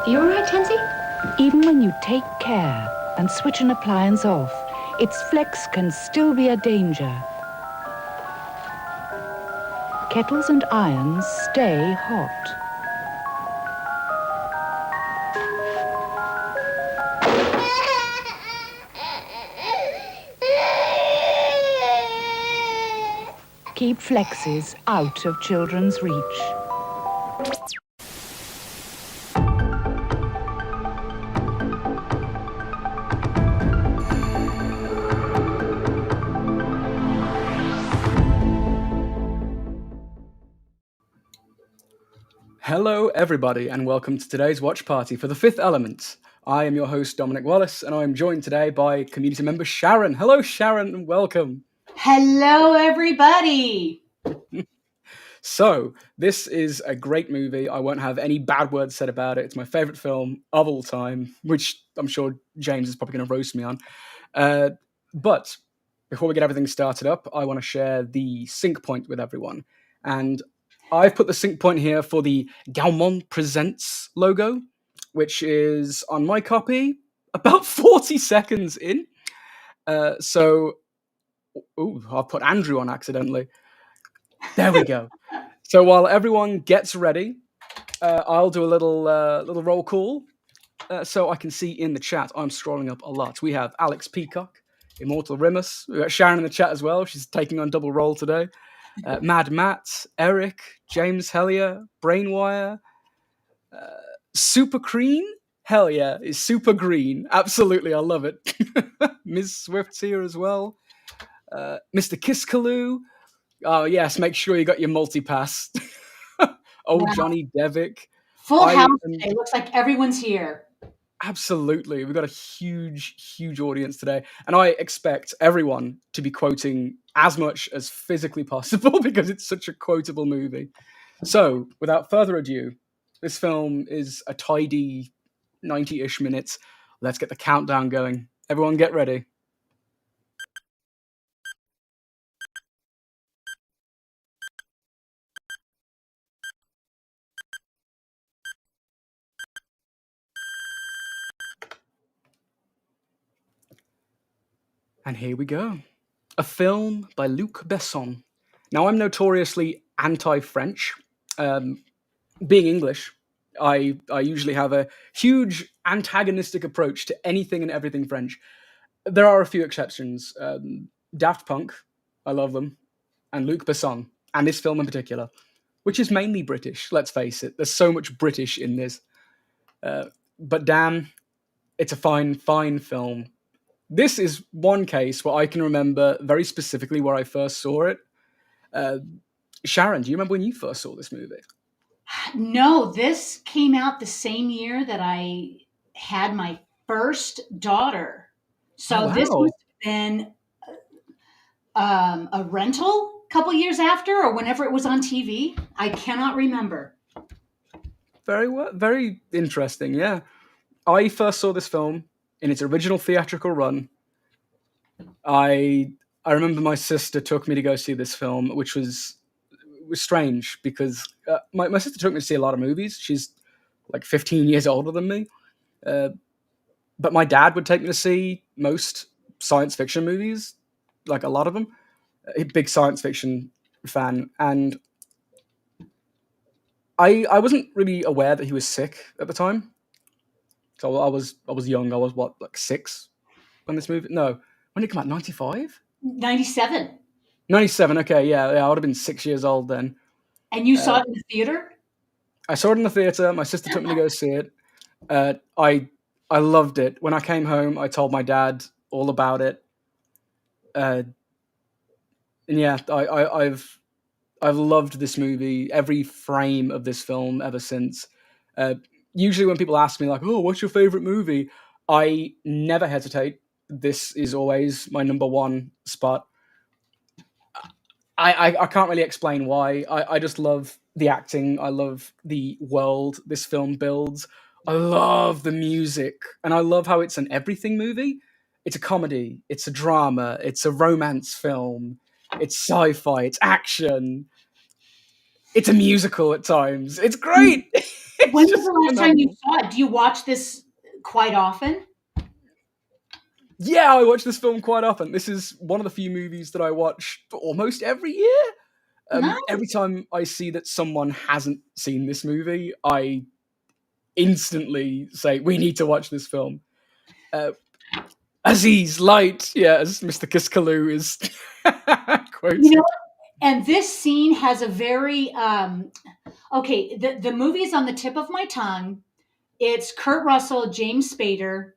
You all right, Tansy? Even when you take care and switch an appliance off, its flex can still be a danger. Kettles and irons stay hot. Keep flexes out of children's reach. Hello, everybody, and welcome to today's watch party for The Fifth Element. I am your host, Dominic Wallace, and I am joined today by community member Sharon. Hello, Sharon, and welcome. Hello, everybody. So, this is a great movie. I won't have any bad words said about it. It's my favorite film of all time, which I'm sure James is probably going to roast me on. But before we get everything started up, I want to share the sync point with everyone. And I've put the sync point here for the Gaumont Presents logo, which is on my copy about 40 seconds in. I've put Andrew on accidentally. There we go. So while everyone gets ready, I'll do a little roll call so I can see in the chat. I'm scrolling up a lot. We have Alex Peacock, Immortal Rimus. We've got Sharon in the chat as well. She's taking on double roll today. Mad Matt, Eric, James Hellier, Brainwire, Super Green. Hell yeah, it's Super Green. Absolutely, I love it. Ms. Swift's here as well. Mr. Kiskaloo. Oh yes, make sure you got your multi-pass. Wow. Johnny Devick. Full house today. Looks like everyone's here. Absolutely. We've got a huge audience today. And I expect everyone to be quoting as much as physically possible because it's such a quotable movie. So, without further ado, this film is a tidy 90-ish minutes. Let's get the countdown going. Everyone get ready. And here we go. A film by Luc Besson. Now, I'm notoriously anti-French. Being English, I usually have a huge antagonistic approach to anything and everything French. There are a few exceptions. Daft Punk, I love them. And Luc Besson, and this film in particular, which is mainly British, let's face it. There's so much British in this. But damn, it's a fine film. This is one case where I can remember very specifically where I first saw it. Sharon, do you remember when you first saw this movie? No, this came out the same year that I had my first daughter. So This must have been a rental a couple years after or whenever it was on TV. I cannot remember. Very interesting, yeah. I first saw this film in its original theatrical run. I remember my sister took me to go see this film, which was strange because my sister took me to see a lot of movies. She's like 15 years older than me. But my dad would take me to see most science fiction movies, like a lot of them. A big science fiction fan. And I wasn't really aware that he was sick at the time. So I was young. I was like 6 when this movie. No, when did it come out? 95? 97. 97. Okay, yeah. I would have been 6 years old then. And you saw it in the theater? I saw it in the theater. My sister took me to go see it. I loved it. When I came home, I told my dad all about it. And yeah, I've loved this movie, every frame of this film ever since. Usually when people ask me like, "Oh, what's your favorite movie?" I never hesitate. This is always my number one spot. I can't really explain why. I just love the acting. I love the world this film builds. I love the music. And I love how it's an everything movie. It's a comedy. It's a drama. It's a romance film. It's sci-fi. It's action. It's a musical at times. It's great. It's When was just the last time you phenomenal. saw it? Do you watch this quite often? Yeah, I watch this film quite often. This is one of the few movies that I watch almost every year. Every Nice. time I see that someone hasn't seen this movie, I instantly say, "We need to watch this film." Uh, Aziz, light, yeah, as Mr. Kiskalu is You know, quoted. and this scene has a very okay, the movie is on the tip of my tongue. It's Kurt Russell, James Spader.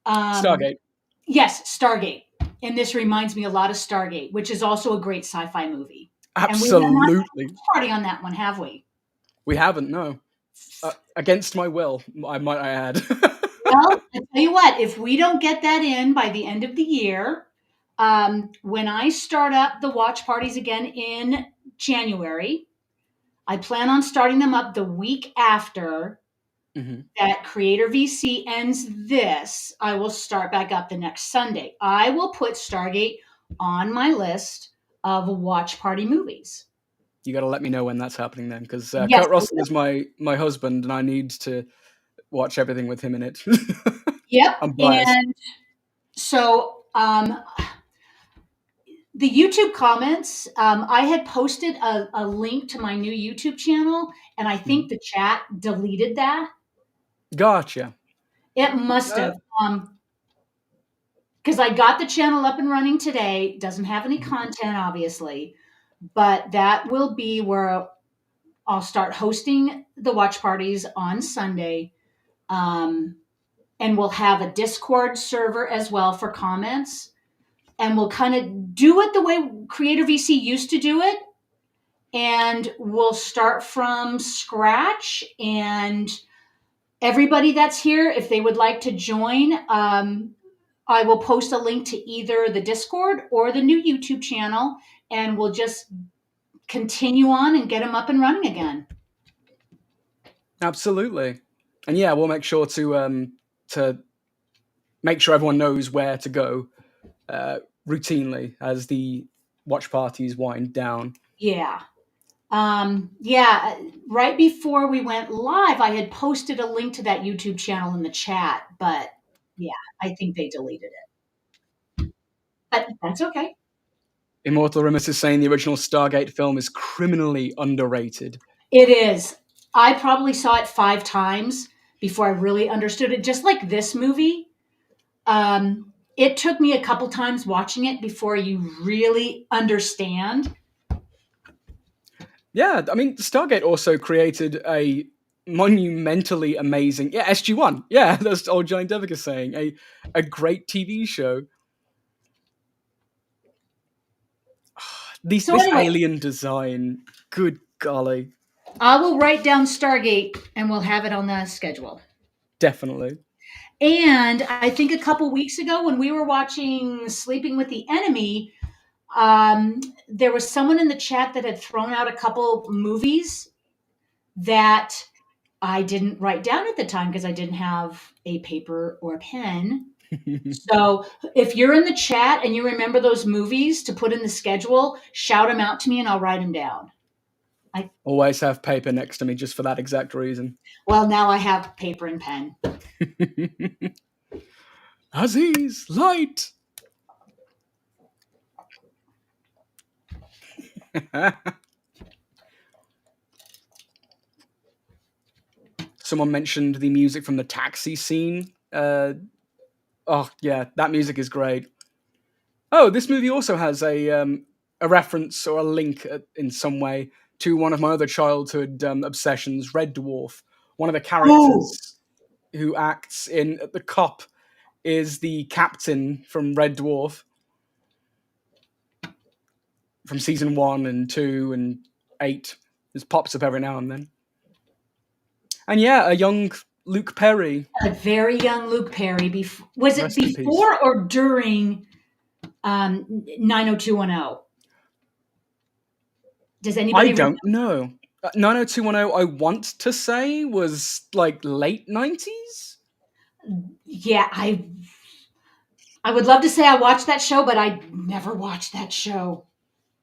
Um, Stargate. yes, Stargate. And this reminds me a lot of Stargate, which is also a great sci-fi movie. And we have not had Absolutely. a party on that one, have we? We haven't, no. Against my will, I might I add. Well, I tell you what, if we don't get that in by the end of the year, when I start up the watch parties again in January, I plan on starting them up the week after Mhm. that Creator VC ends this. I will start back up the next Sunday. I will put Stargate on my list of watch party movies. You got to let me know when that's happening then, because Yes, Kurt I Russell will. is my husband, and I need to watch everything with him in it. Yep. I'm biased. And so the YouTube comments, I had posted a link to my new YouTube channel, and I think Mhm. the chat deleted that. Gotcha. It must Uh, have. Because I got the channel up and running today. Doesn't have any mhm. content, obviously, but that will be where I'll start hosting the watch parties on Sunday. Um, and we'll have a Discord server as well for comments. And we'll kind of do it the way Creator VC used to do it. And we'll start from scratch. And everybody that's here, if they would like to join, I will post a link to either the Discord or the new YouTube channel, and we'll just continue on and get them up and running again. Absolutely. And yeah, we'll make sure to make sure everyone knows where to go routinely as the watch parties wind down. Yeah. Yeah. Right before we went live, I had posted a link to that YouTube channel in the chat, but yeah, I think they deleted it. But that's okay. Immortal Rimus is saying the original Stargate film is criminally underrated. It is. I probably saw it 5 times before I really understood it. Just like this movie, it took me a couple times watching it before you really understand. Yeah, I mean, Stargate also created a monumentally amazing, yeah, SG-1. Yeah, that's old Johnny Devick is saying a great TV show. So This anyway, alien design, good golly, I will write down Stargate and we'll have it on the schedule. definitely. And I think a couple weeks ago when we were watching Sleeping with the Enemy, there was someone in the chat that had thrown out a couple movies that I didn't write down at the time because I didn't have a paper or a pen. So if you're in the chat and you remember those movies to put in the schedule, shout them out to me and I'll write them down. Always have paper next to me just for that exact reason. Well, now I have paper and pen. Aziz, light! Someone mentioned the music from the taxi scene. Oh, yeah, that music is great. Oh, this movie also has a reference or a link in some way to one of my other childhood obsessions, Red Dwarf. One of the Oh, characters who acts in the cop is the captain from Red Dwarf from season 1 and 2 and 8. Just pops up every now and then. And yeah, a young Luke Perry. a very young Luke Perry. Was it Rest in peace. before or during 90210? Does I anybody remember? don't know. 90210, I want to say, was like late 90s? Yeah, I would love to say I watched that show, but I never watched that show.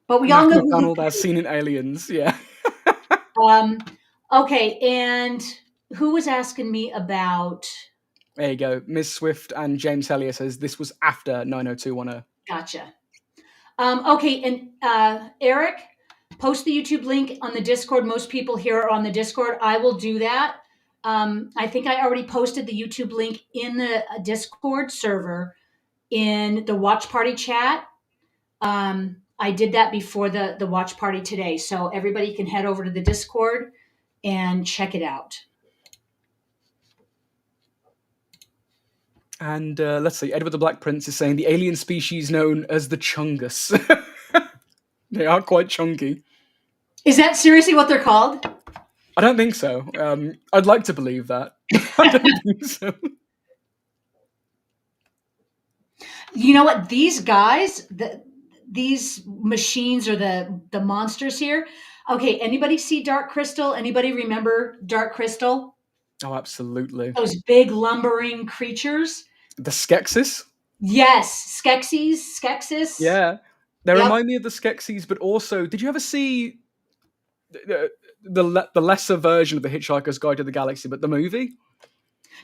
But we all Mac know who Luke McDonald as seen in Aliens, yeah. Um, Okay, and who was asking me about? There you go. Ms. Swift and James Hellier says this was after 90210. Gotcha. Okay, and Eric, post the YouTube link on the Discord. Most people here are on the Discord. I will do that. I think I already posted the YouTube link in the Discord server in the Watch Party chat. I did that before the Watch Party today, so everybody can head over to the Discord and check it out. And let's see, Edward the Black Prince is saying the alien species known as the Chungus. They are quite chunky. Is that seriously what they're called? I don't think so. I'd like to believe that. I don't think so. You know what? These guys, these machines are the monsters here. Okay, anybody see Dark Crystal? Anybody remember Dark Crystal? Oh, absolutely. Those big lumbering creatures? The Skeksis? Yes, Skeksis. Yeah. They Yep. remind me of the Skeksis, but also, did you ever see the lesser version of The Hitchhiker's Guide to the Galaxy, but the movie?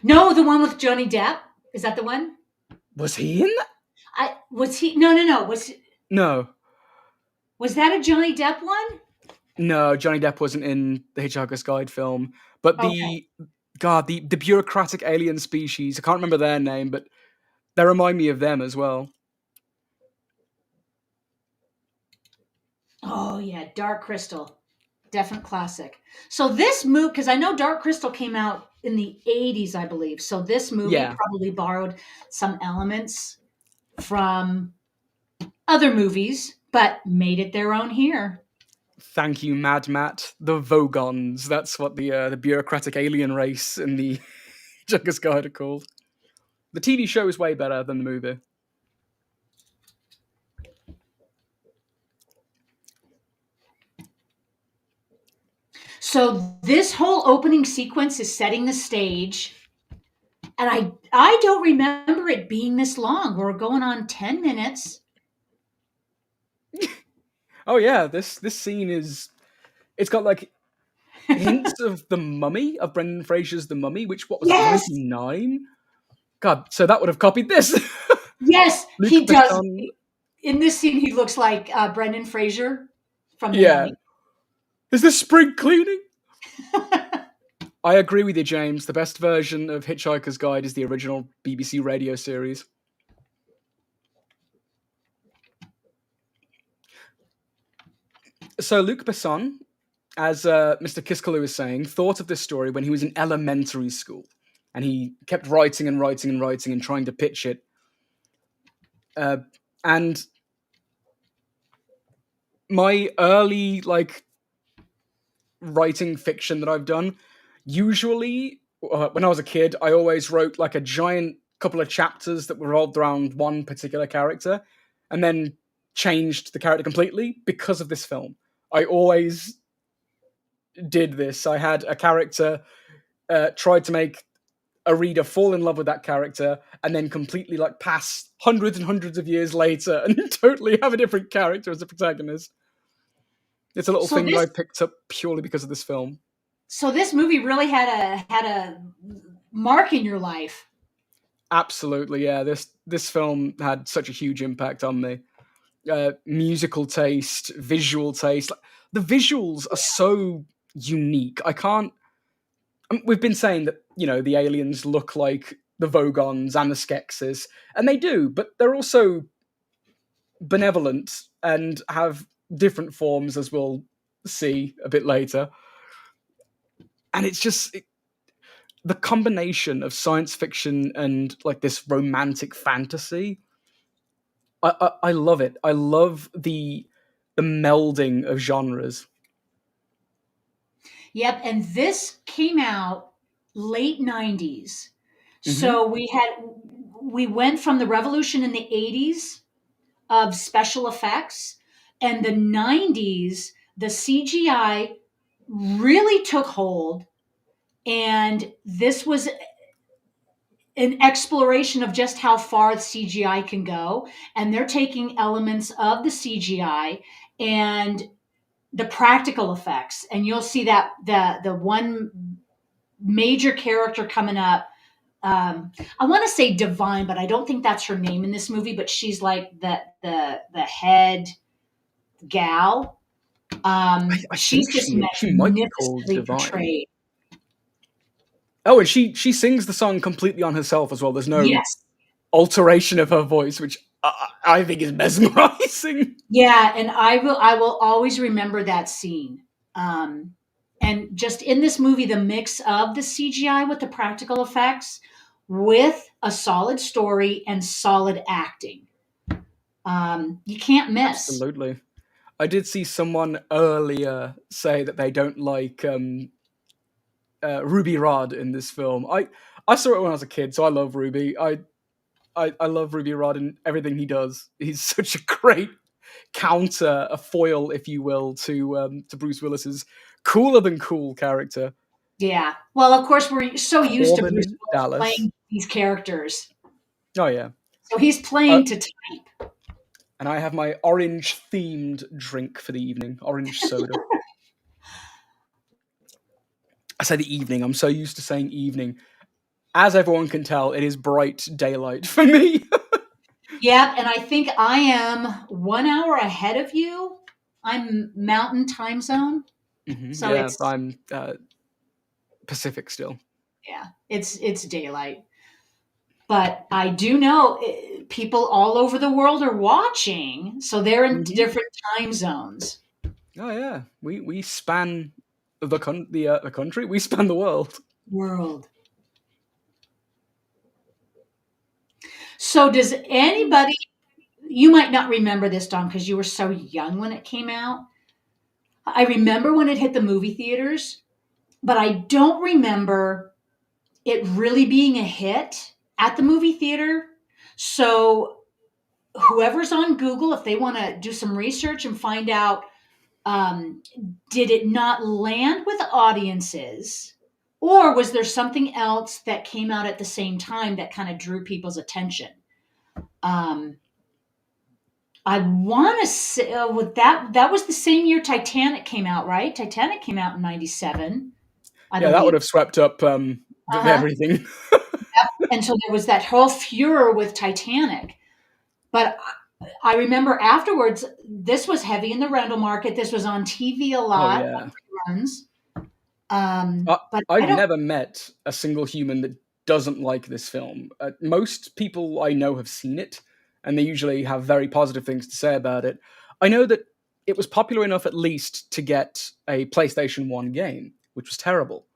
No, the one with Johnny Depp. Is that the one? Was he in that? Was he? No. No. Was that a Johnny Depp one? No, Johnny Depp wasn't in the Hitchhiker's Guide film. But Okay. the bureaucratic alien species, I can't remember their name, but they remind me of them as well. Oh yeah, Dark Crystal. Definite classic. So this movie, because I know Dark Crystal came out in the 80s, I believe. So this movie Yeah. probably borrowed some elements from other movies, but made it their own here. Thank you, Mad Matt. The Vogons. That's what the bureaucratic alien race in the Hitchhiker's Guide are called. The TV show is way better than the movie. So this whole opening sequence is setting the stage. And I don't remember it being this long. We're going on 10 minutes. Oh yeah, this scene it's got like hints of The Mummy, of Brendan Fraser's The Mummy, which what was Yes! it, 99? God, so that would have copied this. Yes, Luc he does. Besson. In this scene, he looks like Brendan Fraser from The Yeah. Mummy. Is this spring cleaning? I agree with you, James. The best version of Hitchhiker's Guide is the original BBC radio series. So Luc Besson, as Mr. Kiskaloo is saying, thought of this story when he was in elementary school. And he kept writing and writing and writing and trying to pitch it. And my early, writing fiction that I've done, usually, when I was a kid, I always wrote like a giant couple of chapters that revolved around one particular character, and then changed the character completely because of this film. I always did this. I had a character, tried to make a reader fall in love with that character, and then completely pass hundreds and hundreds of years later and totally have a different character as a protagonist. It's a little thing that I picked up purely because of this film. So this movie really had a mark in your life. Absolutely, yeah. This film had such a huge impact on me. Musical taste, visual taste. The visuals are so unique. We've been saying that, the aliens look like the Vogons and the Skeksis, and they do, but they're also benevolent and have different forms, as we'll see a bit later. And it's just the combination of science fiction and this romantic fantasy. I love it. I love the melding of genres. Yep, and this came out late 90s. So we went from the revolution in the 80s of special effects, and the 90s, the CGI really took hold, and this was an exploration of just how far the CGI can go, and they're taking elements of the CGI and the practical effects, and you'll see that the one major character coming up. I want to say Divine, but I don't think that's her name in this movie. But she's like the head gal. I She's think just she might be called magnificently Divine. portrayed. Oh, and she sings the song completely on herself as well. There's no Yes. alteration of her voice, which I think is mesmerizing. Yeah, and I will always remember that scene. And just in this movie, the mix of the CGI with the practical effects, with a solid story and solid acting, you can't miss. Absolutely. I did see someone earlier say that they don't like Ruby Rod in this film. I saw it when I was a kid, so I love Ruby. I love Ruby Rod and everything he does. He's such a great counter, a foil, if you will, to Bruce Willis's cooler than cool character. Yeah. Well, of course, we're so used to Bruce Corbin Willis Dallas. playing these characters, Oh yeah. so he's Uh, playing to type. and I have my orange themed drink for the evening, orange soda. I say the evening. I'm so used to saying evening. As everyone can tell, it is bright daylight for me. Yeah, and I think I am 1 hour ahead of you. I'm Mountain Time Zone, so Yeah, it's I'm Pacific still. yeah, it's daylight. But I do know people all over the world are watching, so they're in Hmm. different time zones. Oh yeah, we span the country. We span the world. World. So does anybody? You might not remember this, Don, because you were so young when it came out. I remember when it hit the movie theaters, but I don't remember it really being a hit at the movie theater. So whoever's on Google, if they want to do some research and find out, um, did it not land with audiences, or was there something else that came out at the same time that kind of drew people's attention? Um, I want to say with that was the same year Titanic came out, right? Titanic came out in '97, I Yeah, that would believe. have swept up Uh-huh. everything. And so there was that whole furor with Titanic. But I remember afterwards, this was heavy in the rental market. This was on TV a Oh lot, yeah. runs. I, But I I've don't. never met a single human that doesn't like this film. Most people I know have seen it, and they usually have very positive things to say about it. I know that it was popular enough, at least, to get a PlayStation 1 game, which was terrible.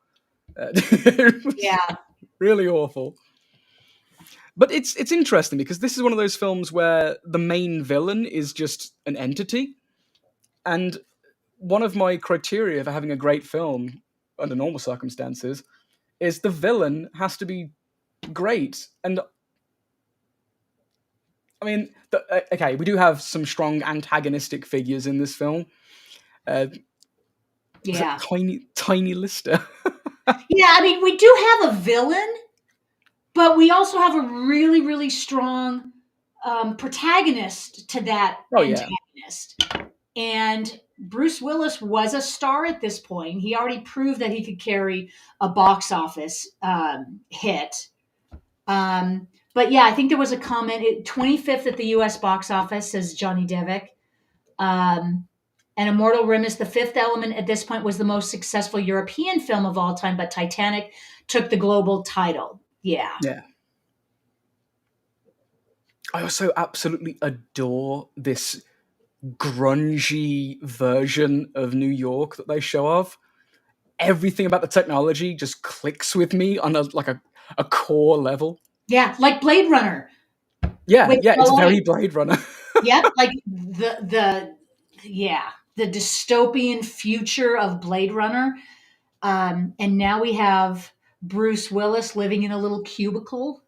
It was Yeah, really awful. But it's interesting because this is one of those films where the main villain is just an entity, and one of my criteria for having a great film under normal circumstances is the villain has to be great. And I mean, okay, we do have some strong antagonistic figures in this film. Uh, was it yeah, Tiny Lister? yeah. I mean, we do have a villain, but we also have a really, really strong protagonist to that Oh yeah. antagonist. And Bruce Willis was a star at this point. He already proved that he could carry a box office hit. But yeah, I think there was a comment 25th at the US box office, says Johnny Devick. Um, and Immortal Rim is the fifth element at this point, was the most successful European film of all time, but Titanic took the global title. Yeah. Yeah. I also absolutely adore this grungy version of New York that they show off. Everything about the technology just clicks with me on a core level. Yeah, like Blade Runner Yeah, with yeah, it's LA. very Blade Runner. Yep, like the yeah, the dystopian future of Blade Runner. And now we have Bruce Willis living in a little cubicle.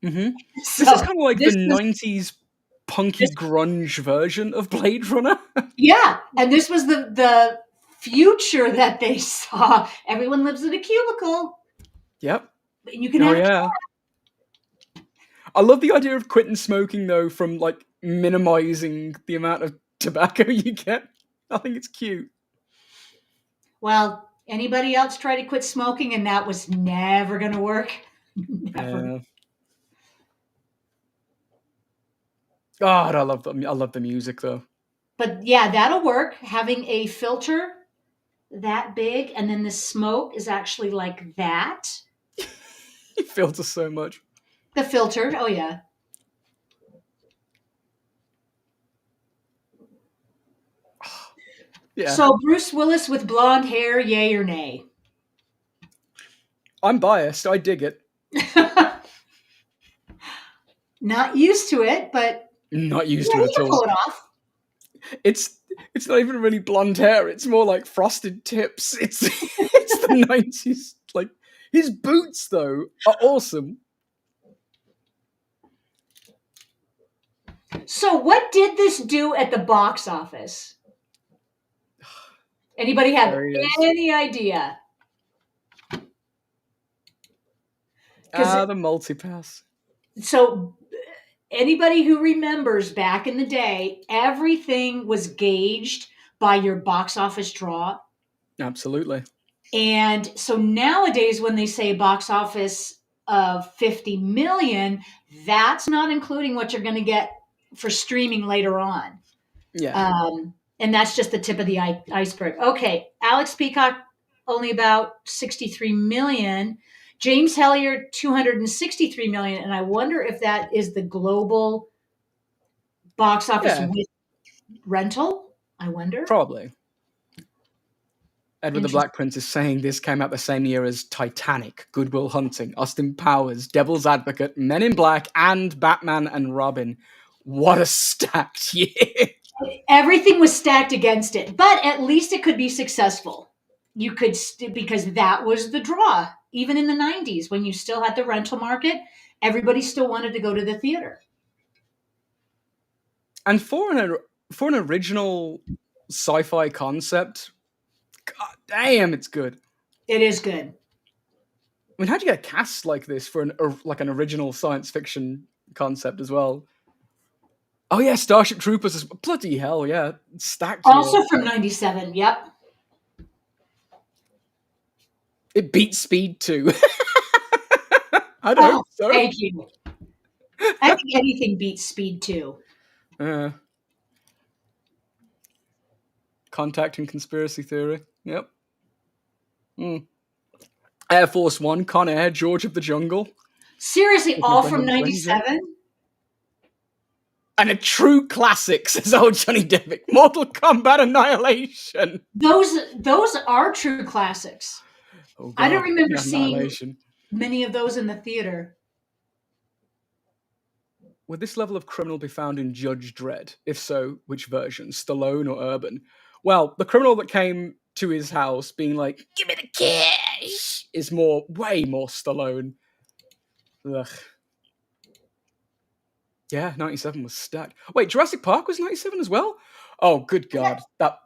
Hmm. This is So kind of like the this was '90s this punky grunge version of Blade Runner. yeah, and this was the future that they saw. Everyone lives in a cubicle, Yep. and you can Oh have a yeah. I love the idea of quitting smoking though, from like minimizing the amount of tobacco you get. I think it's cute. Well, anybody else try to quit smoking and that was never going to work? Never. Yeah. God, I love the music though. But yeah, that'll work. Having a filter that big and then the smoke is actually like that. He filters so much. The filter, oh yeah. Yeah. So Bruce Willis with blonde hair, yay or nay? I'm biased. I dig it. Not used to it, but Not used yeah, to it he at can all. pull it off. It's it's not even really blonde hair. It's more like frosted tips. It's it's the 90s. Like his boots though are awesome. So what did this do at the box office? Anybody have There he is. any idea? Because The multipass. so anybody who remembers back in the day, everything was gauged by your box office draw. Absolutely. And so nowadays, when they say box office of 50 million, that's not including what you're going to get for streaming later on. Yeah. And that's just the tip of the iceberg. Okay, Alex Peacock, only about 63 million. James Hellier, 263 million. And I wonder if that is the global box office Yeah. with rental. I wonder. Probably. Edward the Interesting. Black Prince is saying this came out the same year as Titanic, Good Will Hunting, Austin Powers, Devil's Advocate, Men in Black, and Batman and Robin. What a stacked year. Everything was stacked against it, but at least it could be successful. You could, because that was the draw. Even in the 90s, when you still had the rental market, everybody still wanted to go to the theater. And for an original sci-fi concept, god damn, it's good. It is good. I mean, how'd you get a cast like this for an original science fiction concept as well? Oh yeah, Starship Troopers is bloody hell, yeah, stacked Also year. from 97. Yep. It beats Speed 2. I'd Oh, hope so. thank you. I think anything beats Speed 2. Contact and Conspiracy Theory. Yep. Air Force One, Con Air, George of the Jungle. Seriously, With all from Brendan Fraser. 97? And a true classic, says old Johnny Devick. Mortal Kombat Annihilation. Those are true classics. Oh, God. I don't remember Yeah, seeing Annihilation. many of those in the theater. Would this level of criminal be found in Judge Dredd? If so, which version? Stallone or Urban? Well, the criminal that came to his house being like, give me the cash, is way more Stallone. Ugh. Yeah, 97 was stacked. Wait, Jurassic Park was 97 as well? Oh, good God. That...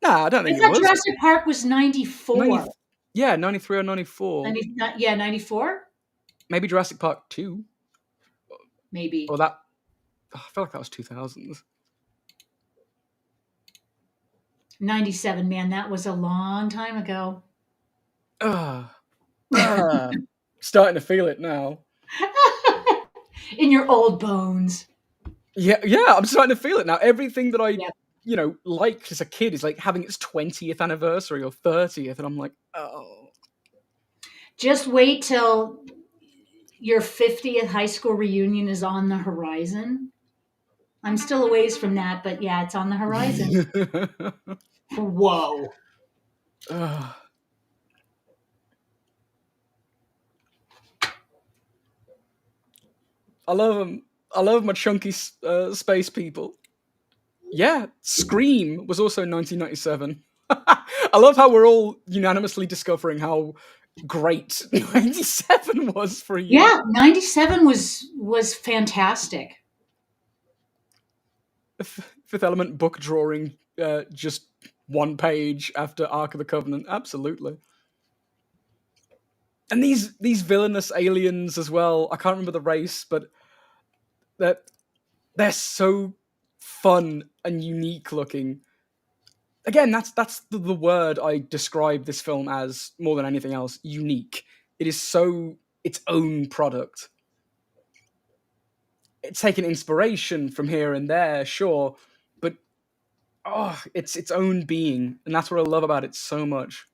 Nah, I don't think I it thought was. Jurassic Park was 94. Yeah, 93 or 94. 94? Maybe Jurassic Park 2. Maybe. Or that... I feel like that was 2000s. 97, man, that was a long time ago. Starting to feel it now. In your old bones. Yeah, I'm starting to feel it now. Everything that I, Yep. liked as a kid is like having its 20th anniversary or 30th, and I'm like, oh. Just wait till your 50th high school reunion is on the horizon. I'm still a ways from that, but yeah, it's on the horizon. Whoa. I love them. I love my chunky space people. Yeah, Scream was also 1997. I love how we're all unanimously discovering how great 97 was for you. Yeah, 97 was fantastic. Fifth Element book drawing, just one page after Ark of the Covenant. Absolutely. And these villainous aliens as well. I can't remember the race, but they're so fun and unique looking. again, that's the word I describe this film as more than anything else. Unique. It is so its own product. It's taken inspiration from here and there, sure, but it's its own being, and that's what I love about it so much.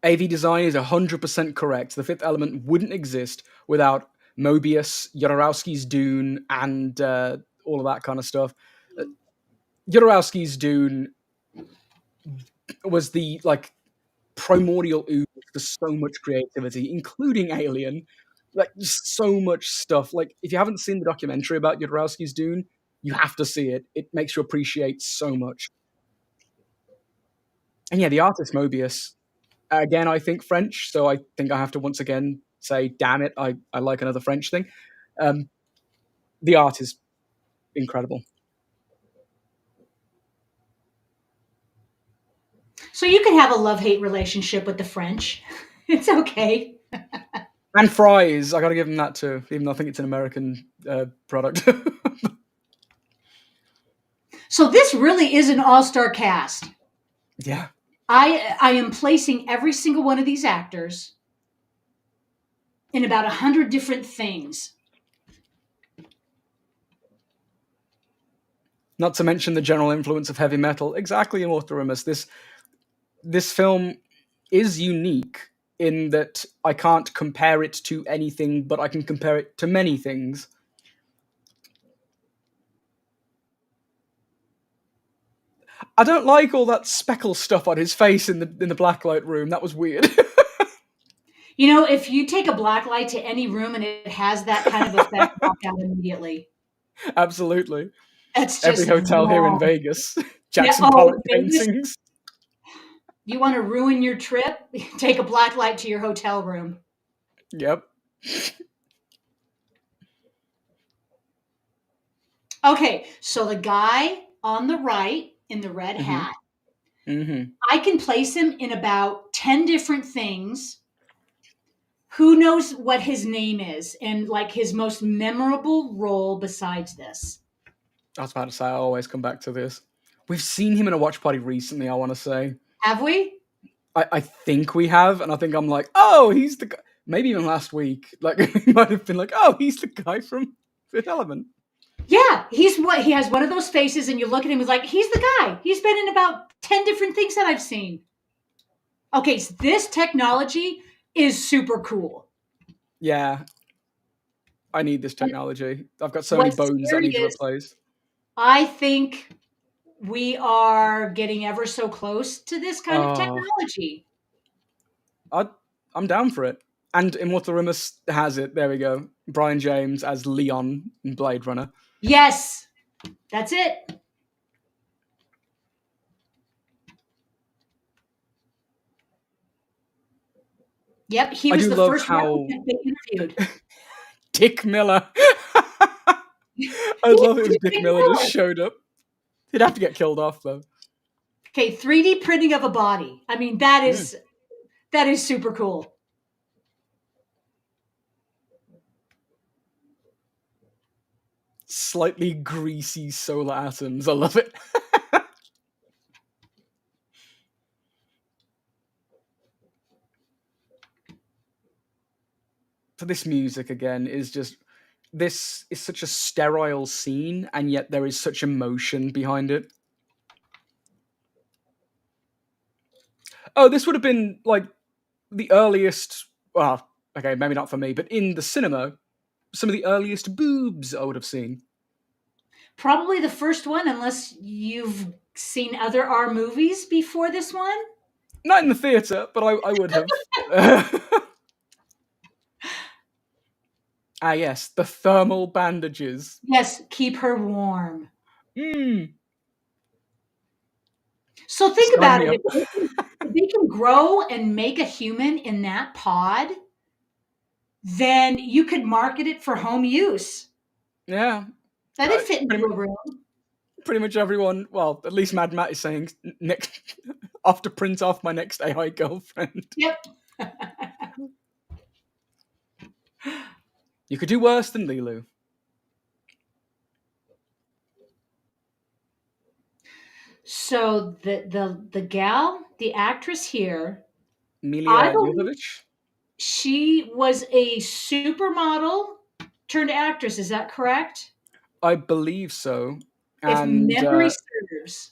AV design is 100% correct. The Fifth Element wouldn't exist without Mobius, Jodorowsky's Dune, and all of that kind of stuff. Uh, Jodorowsky's Dune was the primordial ooze for so much creativity, including Alien. Like just so much stuff. Like if you haven't seen the documentary about Jodorowsky's Dune, you have to see it. It makes you appreciate so much. And yeah, the artist Mobius. Again, I think French, so I think I have to once again say, damn it, I like another French thing. Um, the art is incredible. So you can have a love-hate relationship with the French. It's okay. And fries, I gotta give them that too, even though I think it's an American product. So this really is an all-star cast. Yeah. I am placing every single one of these actors in about 100 different things. Not to mention the general influence of heavy metal. Exactly, Immortalimus. This film is unique in that I can't compare it to anything, but I can compare it to many things. I don't like all that speckle stuff on his face in the blacklight room. That was weird. You know, if you take a black light to any room and it has that kind of effect, walk out immediately. Absolutely. That's Every just hotel here in wrong. Vegas. Yeah, Jackson Pollock Vegas, paintings. you want to ruin your trip? Take a black light to your hotel room. Yep. Okay, so the guy on the right in the red hat, Mm-hmm. I can place him in about 10 different things. Who knows what his name is and like his most memorable role besides this? I was about to say, I always come back to this. We've seen him in a watch party recently, I want to say. Have we? I think we have, and I think I'm like, oh, he's the guy. Maybe even last week. Like, he might have been like, oh, he's the guy from Fifth Element. Yeah, he has one of those faces, and you look at him, he's like, he's the guy. He's been in about 10 different things that I've seen. Okay, so this technology is super cool. Yeah. I need this technology. I've got so many What's bones that I scary need to is replace. I think we are getting ever so close to this kind of Oh, technology. I'm down for it. And Immortalimus has it. There we go. Brian James as Leon in Blade Runner. Yes, that's it. Yep, he I was do the love first how replicant they interviewed. Dick Miller. I He's love it if Dick Dick Miller just Miller. showed up. He'd have to get killed off though. Okay, 3D printing of a body. I mean, that Mm. is super cool. Slightly greasy solar atoms. I love it. For this music again is just this is such a sterile scene, and yet there is such emotion behind it. Oh, this would have been like the earliest. Well, okay, maybe not for me, but in the cinema, some of the earliest boobs I would have seen. Probably the first one, unless you've seen other R movies before this one. Not in the theater, but I would have. Ah, yes, the thermal bandages. Yes, keep her warm. Mmm, So think sign about me it. up. If they can grow and make a human in that pod, then you could market it for home use. Yeah, That'd fit pretty, into a room. pretty much everyone. Well, at least Mad Matt is saying next. Off to print off my next AI girlfriend. Yep. You could do worse than Lilu. So the gal, the actress here, I Milia believe Jovovich. she was a supermodel turned actress. Is that correct? I believe so. If And memory serves.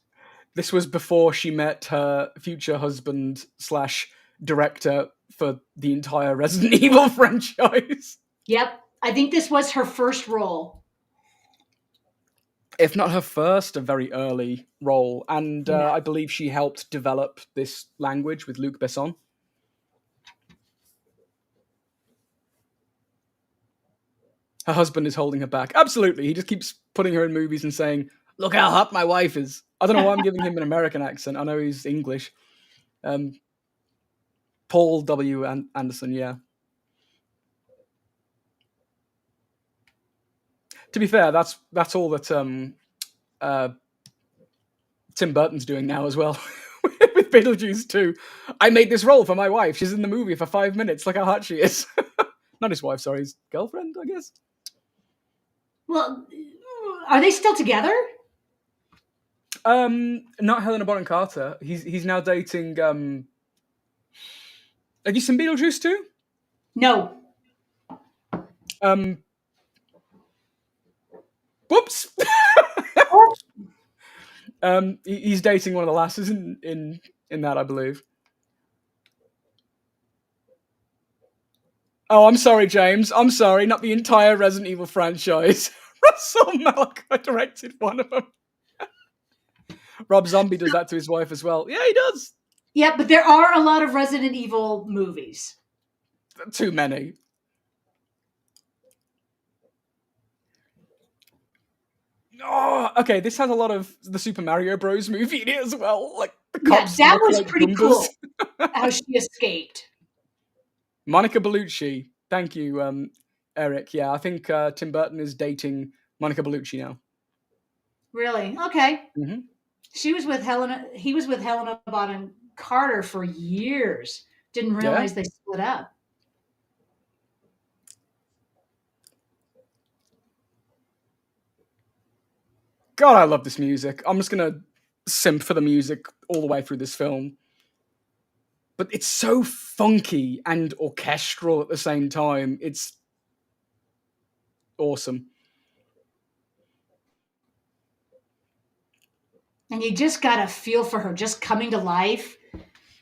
this was before she met her future husband slash director for the entire Resident Evil franchise. Yep. I think this was her first role. If not her first, a very early role. And Yeah. I believe she helped develop this language with Luc Besson. Her husband is holding her back. Absolutely. He just keeps putting her in movies and saying, look how hot my wife is. I don't know why I'm giving him an American accent. I know he's English. Paul W. Anderson, yeah. To be fair, that's all that Tim Burton's doing now as well. With Beetlejuice 2. I made this role for my wife. She's in the movie for 5 minutes. Look how hot she is. Not his wife, sorry, his girlfriend, I guess. Well, are they still together? Not Helena Bonham Carter. He's now dating. Have you seen Beetlejuice 2? No. Whoops. He's dating one of the lasses in that, I believe. Oh, I'm sorry, James. I'm sorry. Not the entire Resident Evil franchise. Russell Malachi directed one of them. Rob Zombie does that to his wife as well. Yeah, he does. Yeah, but there are a lot of Resident Evil movies. Too many. Oh, okay. This has a lot of the Super Mario Bros. Movie in it as well. Like the cops. Yeah, that look was like pretty Goombas. cool. How she escaped. Monica Bellucci. Thank you, Eric. Yeah, I think Tim Burton is dating Monica Bellucci now. Really? Okay. Mm-hmm. He was with Helena Bonham Carter for years. Didn't realize they split up. God, I love this music. I'm just gonna simp for the music all the way through this film. But it's so funky and orchestral at the same time. It's awesome. And you just got to feel for her just coming to life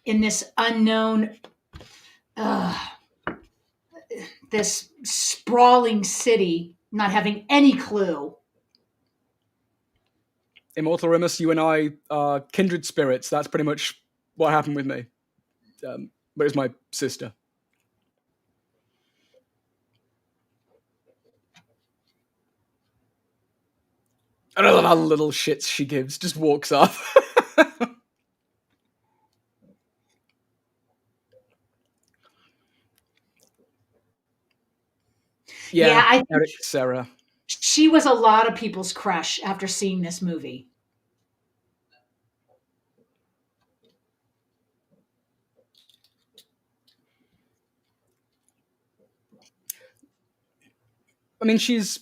in this unknown, this sprawling city, not having any clue. Immortal Remus, you and I are kindred spirits. That's pretty much what happened with me. But it's my sister. I don't love how little shits she gives. Just walks off. Yeah, I think Eric, Sarah. she was a lot of people's crush after seeing this movie. I mean, she's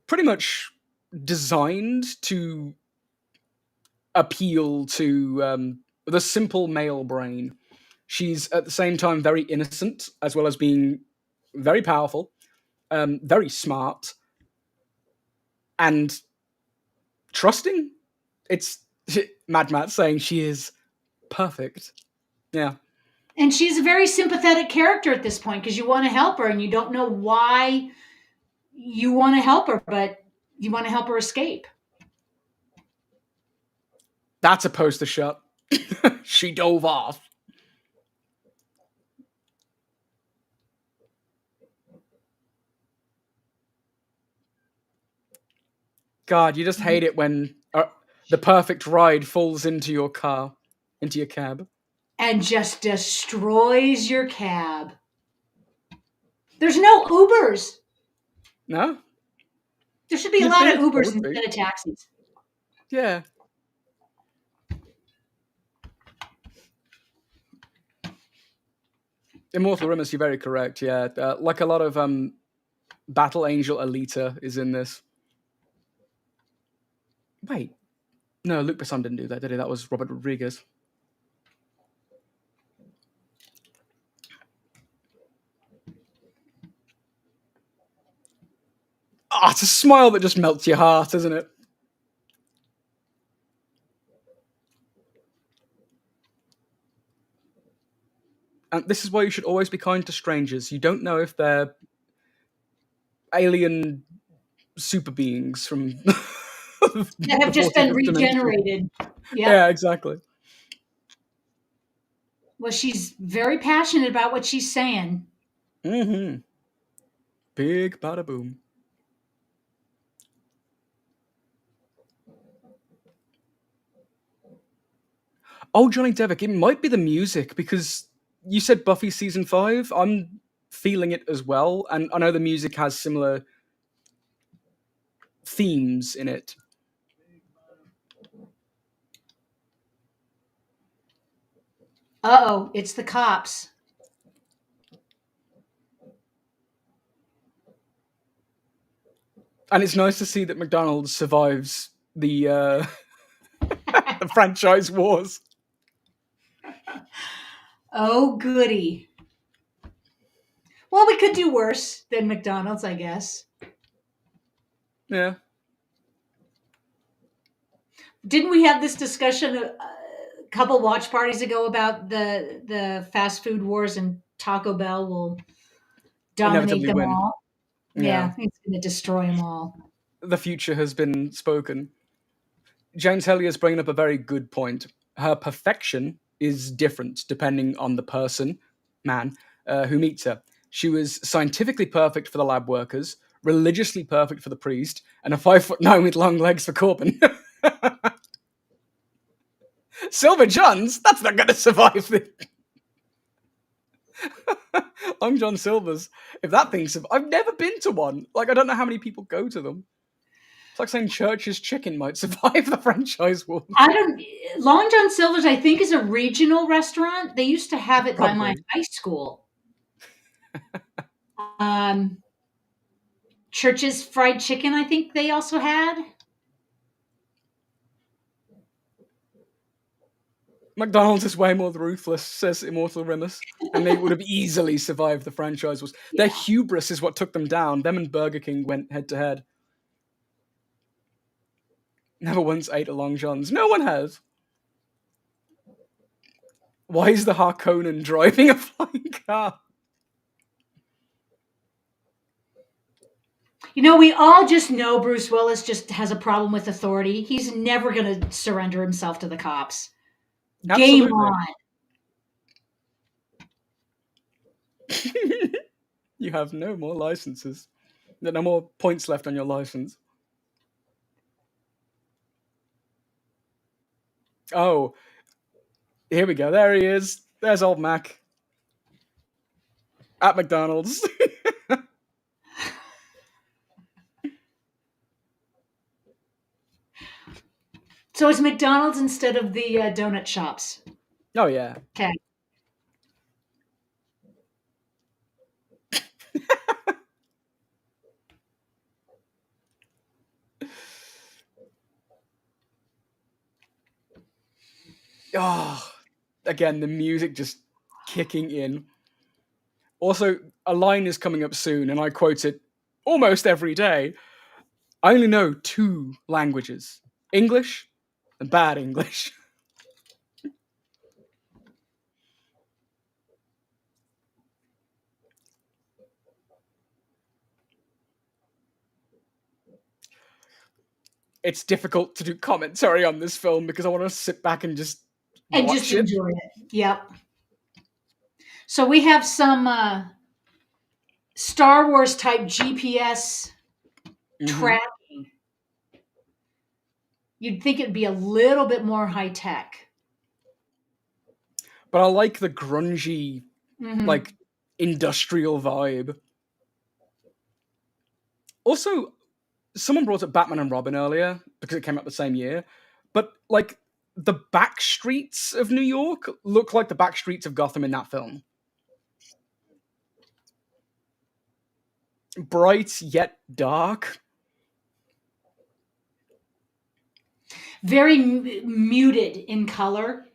pretty much designed to appeal to the simple male brain. She's at the same time very innocent, as well as being very powerful, very smart, and trusting. It's Mad Matt saying she is perfect. Yeah. And she's a very sympathetic character at this point because you want to help her and you don't know why you want to help her, but you want to help her escape. That's a poster shot. She dove off. God, you just hate it when the perfect ride falls into your car, into your cab. And just destroys your cab. There's no Ubers. No? There should be a You'd lot of think there Ubers would be. instead of taxis. Yeah. Immortal Remus, you're very correct. Yeah, like a lot of Battle Angel Alita is in this. Wait, no, Luc Besson didn't do that, did he? That was Robert Rodriguez. Ah, it's a smile that just melts your heart, isn't it? And this is why you should always be kind to strangers. You don't know if they're alien super beings from That have the just been 45th dimension. regenerated. Yep. Yeah, exactly. Well, she's very passionate about what she's saying. Mm-hmm. Big bada boom. Oh, Johnny Devick, it might be the music because you said Buffy season 5. I'm feeling it as well, and I know the music has similar themes in it. Uh-oh, it's the cops. And it's nice to see that McDonald's survives the the franchise wars. Oh, goody. Well, we could do worse than McDonald's, I guess. Yeah. Didn't we have this discussion a couple watch parties ago about the fast food wars, and Taco Bell will dominate Inevitably them win. all? Yeah. Yeah, it's going to destroy them all. The future has been spoken. James Hellier is bringing up a very good point. Her perfection is different depending on the person, man, who meets her. She was scientifically perfect for the lab workers, religiously perfect for the priest, and a 5'9" with long legs for Corbin. Silver Johns? That's not going to survive. Long John Silver's. If that thing's, I've never been to one. Like, I don't know how many people go to them. It's like saying Church's Chicken might survive the franchise war. I don't. Long John Silver's, I think, is a regional restaurant. They used to have it by my Probably. high school. Um, Church's Fried Chicken, I think they also had. McDonald's is way more ruthless, says Immortal Rimus, and they would have easily survived the franchise wars. Their hubris is what took them down. Them and Burger King went head to head. Never once ate a Long John's. No one has. Why is the Harkonnen driving a flying car? You know, we all just know Bruce Willis just has a problem with authority. He's never going to surrender himself to the cops. Game Absolutely. on. You have no more licenses. There are no more points left on your license. Oh, here we go. There he is. There's old Mac. At McDonald's. So it's McDonald's instead of the donut shops. Oh, yeah. Okay. Oh, again, the music just kicking in. Also, a line is coming up soon, and I quote it almost every day. I only know 2 languages, English and bad English. It's difficult to do commentary on this film because I want to sit back and just And watch just it. enjoy it. Yep. So we have some Star Wars type GPS tracking. You'd think it'd be a little bit more high tech. But I like the grungy, like, industrial vibe. Also, someone brought up Batman and Robin earlier because it came out the same year. But, like, the back streets of New York look like the back streets of Gotham in that film. bright yet dark. Very muted in color.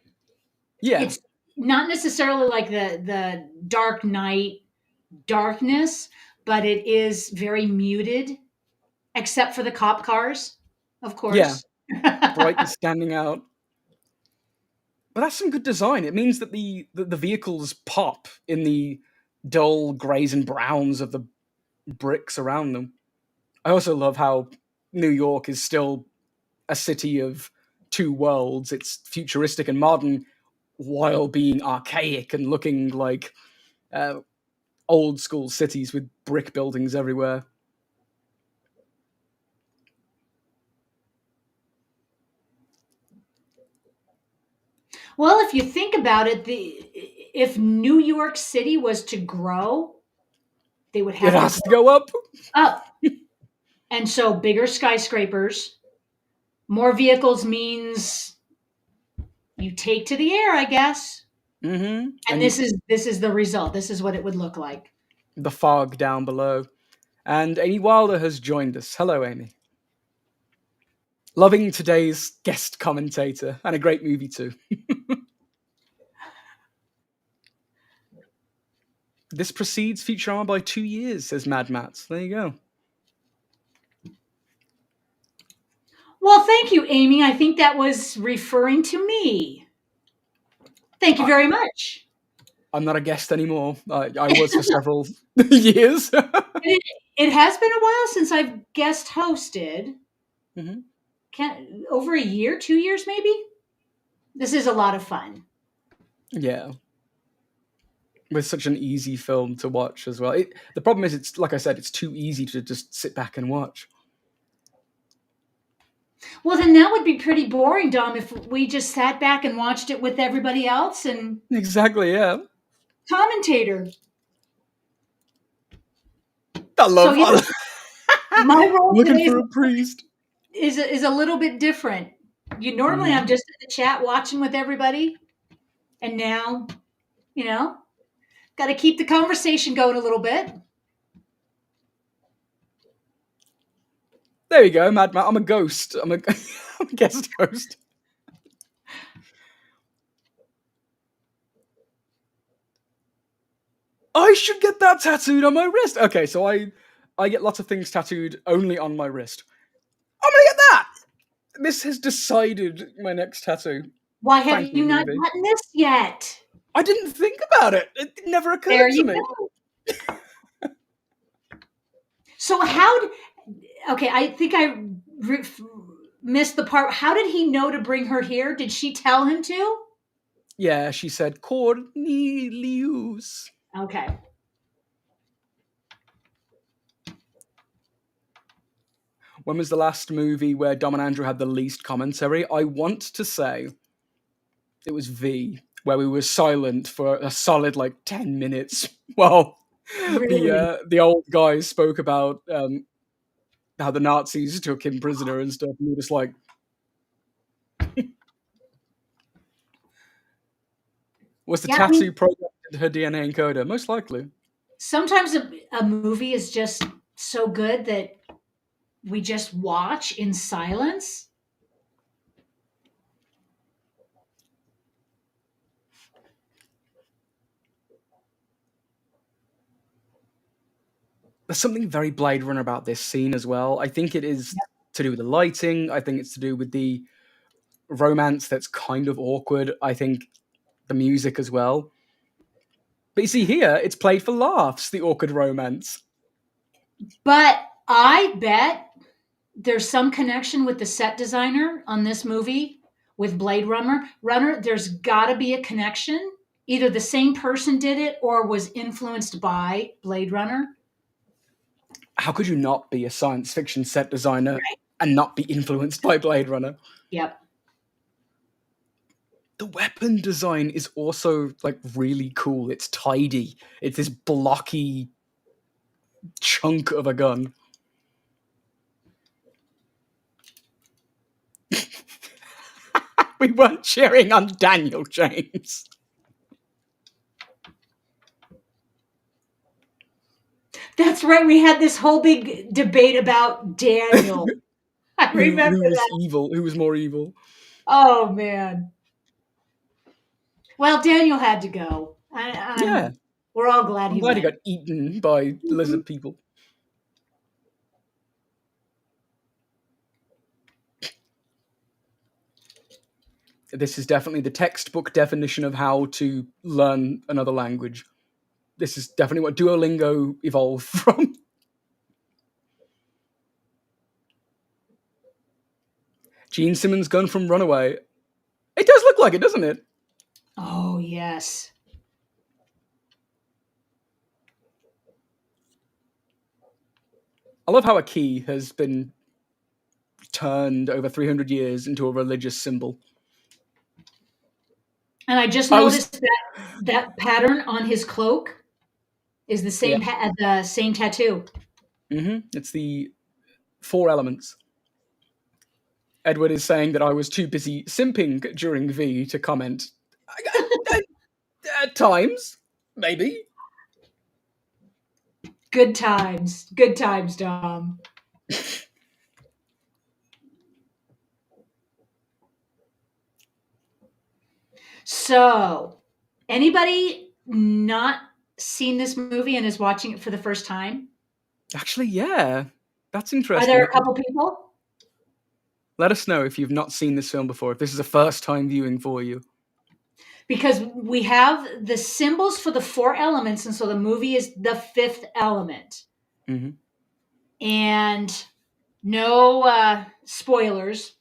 Yeah, It's not necessarily like the Dark Knight darkness, but it is very muted, except for the cop cars, of yeah, course. bright and standing out. But that's some good design. It means that the vehicles pop in the dull greys and browns of the bricks around them. I also love how New York is still a city of two worlds. It's futuristic and modern while being archaic and looking like uh, old school cities with brick buildings everywhere. Well, if you think about it, if New York City was to grow, they would It have to has grow to go up. up. And so bigger skyscrapers, more vehicles means you take to the air, I guess. And And this is the result. This is what it would look like. the fog down below. And Amy Wilder has joined us. Hello, Amy. Loving today's guest commentator, and a great movie too. This precedes Futurama by 2 years, says Mad Matt. There you go. Well, thank you, Amy. I think that was referring to me. Thank you I, very much. I'm not a guest anymore. I was for several years. It, it has been a while since I've guest hosted. Mhm. Over a year, 2 years maybe. This is a lot of fun. Yeah, with such an easy film to watch as well. The problem is, it's like I said, it's too easy to just sit back and watch. Well, then that would be pretty boring, Dom, if we just sat back and watched it with everybody else and Exactly. Yeah. commentator. I So love. yeah, my role Looking today for a priest. is a little bit different. Normally I'm Mhm. just in the chat watching with everybody, and now, you know, got to keep the conversation going a little bit. There you go, Mad Matt. I'm a ghost. I'm a, I'm a guest host. I should get that tattooed on my wrist. Okay, so I get lots of things tattooed only on my wrist. I'm gonna get that. This has decided my next tattoo. Why have Thank you, you not movie. gotten this yet? I didn't think about it. It never There occurred to you me. go. So okay, I think I missed the part. How did he know to bring her here? Did she tell him to? Yeah, she said Cornelius. Okay. When was the last movie where Dom and Andrew had the least commentary? I want to say it was V, where we were silent for a solid like 10 minutes while Really? the old guys spoke about how the Nazis took him prisoner and stuff. And we were just like, was the Yeah, I mean, tattoo programmed into her DNA encoder? Most likely. sometimes a movie is just so good that we just watch in silence. There's something very Blade Runner about this scene as well. I think it is to do with the lighting. I think it's to do with the romance that's kind of awkward. I think the music as well. But you see here, it's played for laughs, the awkward romance. But I bet there's some connection with the set designer on this movie with Blade Runner. There's got to be a connection. Either the same person did it or was influenced by Blade Runner. How could you not be a science fiction set designer Right. and not be influenced by Blade Runner? Yep. The weapon design is also like really cool. It's tidy. It's this blocky chunk of a gun. We weren't cheering on Daniel James. That's right. We had this whole big debate about Daniel. I remember who was that. evil? Who was more evil? Oh man. Well, Daniel had to go. Yeah, We're all glad I'm he glad he went. got eaten by Mhm. lizard people. This is definitely the textbook definition of how to learn another language. This is definitely what Duolingo evolved from. Gene Simmons' gun from Runaway. It does look like it, doesn't it? Oh yes. I love how a key has been turned over 300 years into a religious symbol. And I just I was, noticed that pattern on his cloak is yeah, the same tattoo. it's the four elements. Edward is saying that I was too busy simping during V to comment. At times, maybe. Good times. Good times, Dom. So, anybody not seen this movie and is watching it for the first time? Actually, yeah, that's Are there interesting. a couple people? Let us know if you've not seen this film before, if this is a first time viewing for you. Because we have the symbols for the four elements, and so the movie is the fifth element. Mm-hmm. And no spoilers,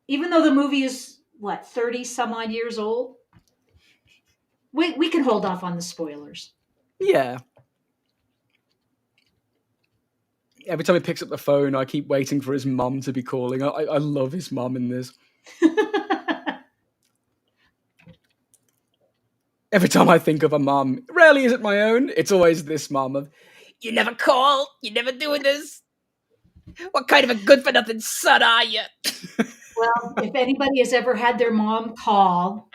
even though the movie is what 30 some odd years old. We can hold off on the spoilers. Yeah. Every time he picks up the phone, I keep waiting for his mum to be calling. I love his mum in this. Every time I think of a mum, rarely is it my own, it's always this mum of, you never call, you never doing this. What kind of a good for nothing son are you? Well, if anybody has ever had their mom call,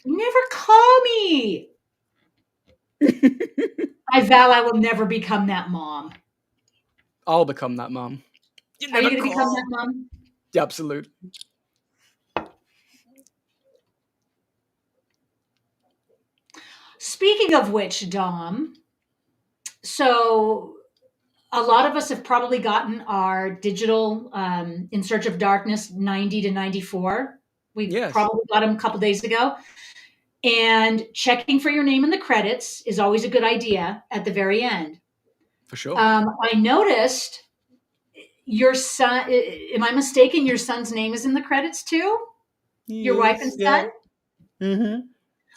never call me. I vow I will never become that mom. I'll become that mum. You Are you never going to become that call. mom? The absolute. Speaking of which, Dom, so a lot of us have probably gotten our digital In Search of Darkness 90 to 94. We Yes, probably got them a couple days ago. And checking for your name in the credits is always a good idea at the very end. for sure. I noticed your son, am I mistaken? Your son's name is in the credits too? Your wife and Yes, yeah. son? Mm-hmm.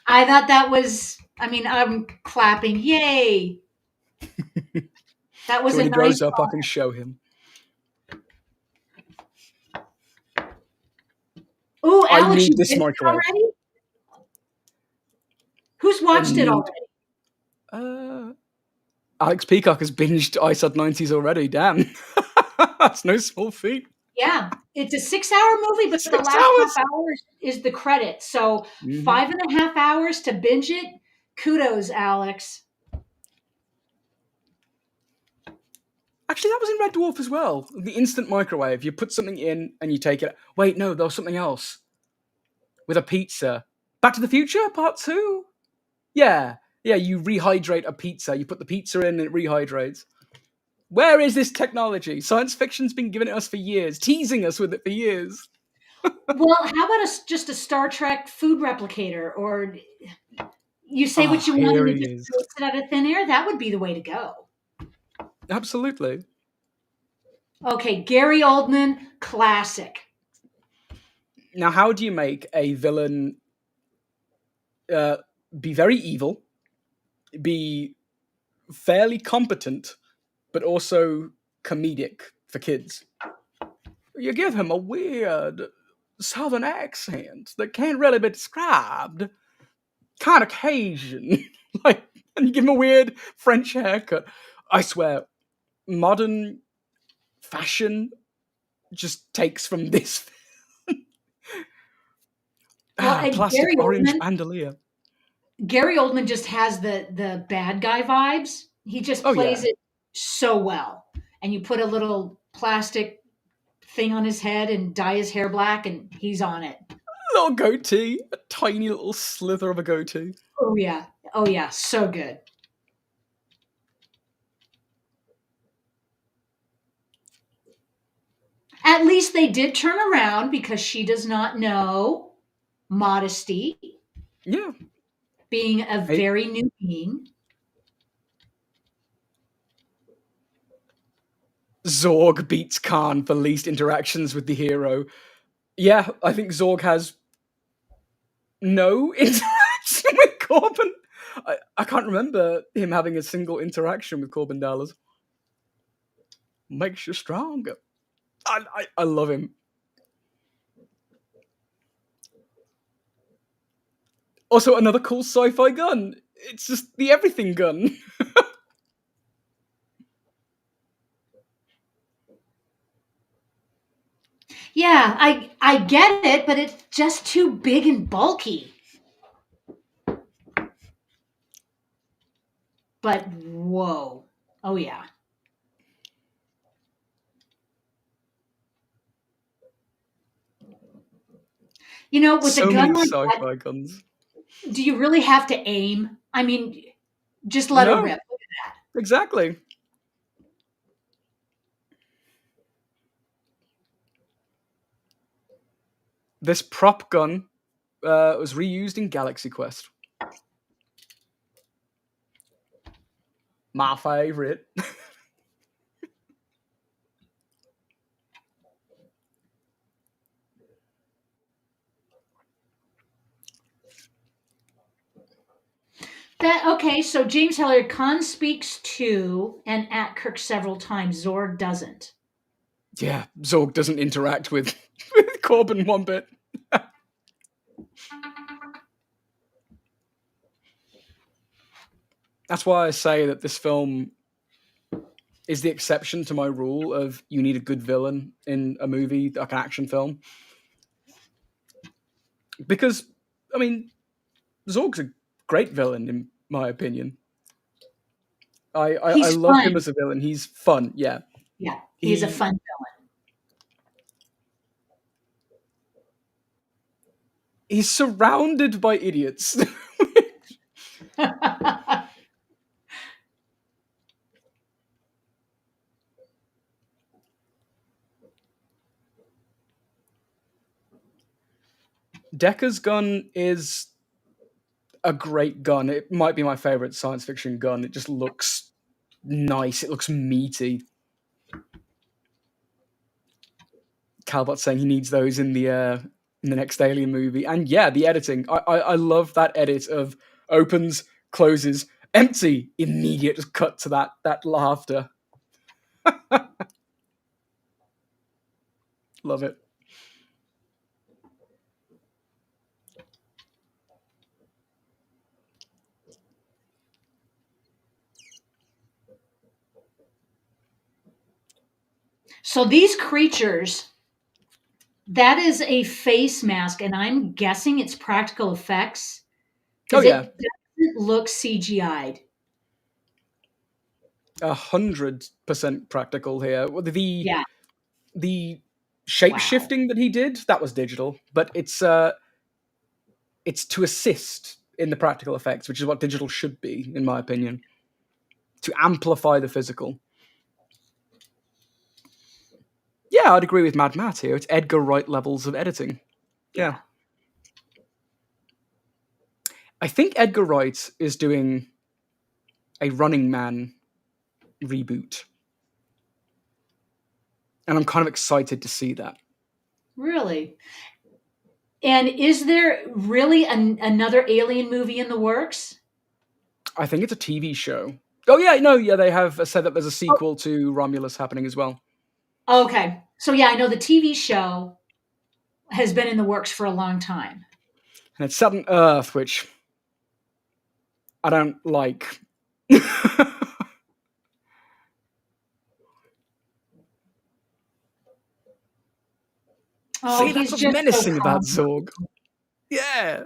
I thought that was, I mean, I'm clapping. Yay. That was So when a he nice grows up, I can show him. Oh, I Alex, need you this finished it microwave. already? Who's I watched it need. already? Uh, Alex Peacock has binged ISOD 90s already. Damn. That's no small feat. Yeah. It's a 6 hour movie, but the 6 last half hours. hour is the credit. So Mm-hmm. 5.5 hours to binge it. Kudos, Alex. Actually, that was in Red Dwarf as well. The instant microwave. You put something in and you take it. Wait, no, there was something else. With a pizza. Back to the Future, part 2? Yeah. Yeah, you rehydrate a pizza. You put the pizza in and it rehydrates. Where is this technology? Science fiction's been giving it us for years, teasing us with it for years. Well, how about just a Star Trek food replicator? Or you say what Ah, you want here and it he just is. creates it out of thin air? That would be the way to go. Absolutely. Okay, Gary Oldman, classic. Now, how do you make a villain be very evil, be fairly competent, but also comedic for kids? You give him a weird southern accent that can't really be described. Kind of Cajun. Like, and you give him a weird French haircut. I swear, modern fashion just takes from this. Well, and Plastic orange bandolier. Gary Oldman just has the bad guy vibes. He just Oh plays yeah, it so well. And you put a little plastic thing on his head and dye his hair black, and he's on it. little goatee, a tiny little slither of a goatee. Oh yeah, oh yeah, so good. At least they did turn around because she does not know modesty, Yeah, being a hey, very new being. Zorg beats Khan for least interactions with the hero. Yeah, I think Zorg has no interaction with Corbin. I can't remember him having a single interaction with Corbin Dallas. Makes you stronger. I love him. Also, another cool sci-fi gun. It's just the everything gun. Yeah, I get it, but it's just too big and bulky. But whoa. Oh yeah. You know, with a So gun many like that, sci-fi guns. do you really have to aim? I mean, just let her No, rip. exactly. This prop gun was reused in Galaxy Quest. My favorite. That okay, so James Hilliard Khan speaks to and at Kirk several times. Zord doesn't. Yeah, Zorg doesn't interact with, with Corbin one bit. That's why I say that this film is the exception to my rule of you need a good villain in a movie, like an action film. Because, I mean, Zorg's a great villain, in my opinion. I He's love him fun. as a villain. He's fun, yeah. Yeah, he's a He fun he's surrounded by idiots. villain. Decker's gun is a great gun. It might be my favorite science fiction gun. It just looks nice. It looks meaty. Calbot saying he needs those in the next Alien movie. And yeah, the editing. I love that edit of opens, closes, empty, immediate, just cut to that laughter. Love it. So these creatures, that is a face mask, and I'm guessing it's practical effects Oh because yeah, it doesn't look CGI'd. 100% practical here. Yeah. The shape Wow. shifting that he did, that was digital, but it's to assist in the practical effects, which is what digital should be, in my opinion, to amplify the physical. Yeah, I'd agree with Mad Matt here. It's Edgar Wright levels of editing. Yeah. Yeah. I think Edgar Wright is doing a Running Man reboot. And I'm kind of excited to see that. Really. And is there really another Alien movie in the works? I think it's a TV show. Oh, yeah, no, yeah, they have said that there's a Oh, sequel to Romulus happening as well. okay. So yeah, I know the TV show has been in the works for a long time. And it's set on Earth, which I don't like. Oh, See, that's he's what's just so menacing about calm. Zorg. Yeah.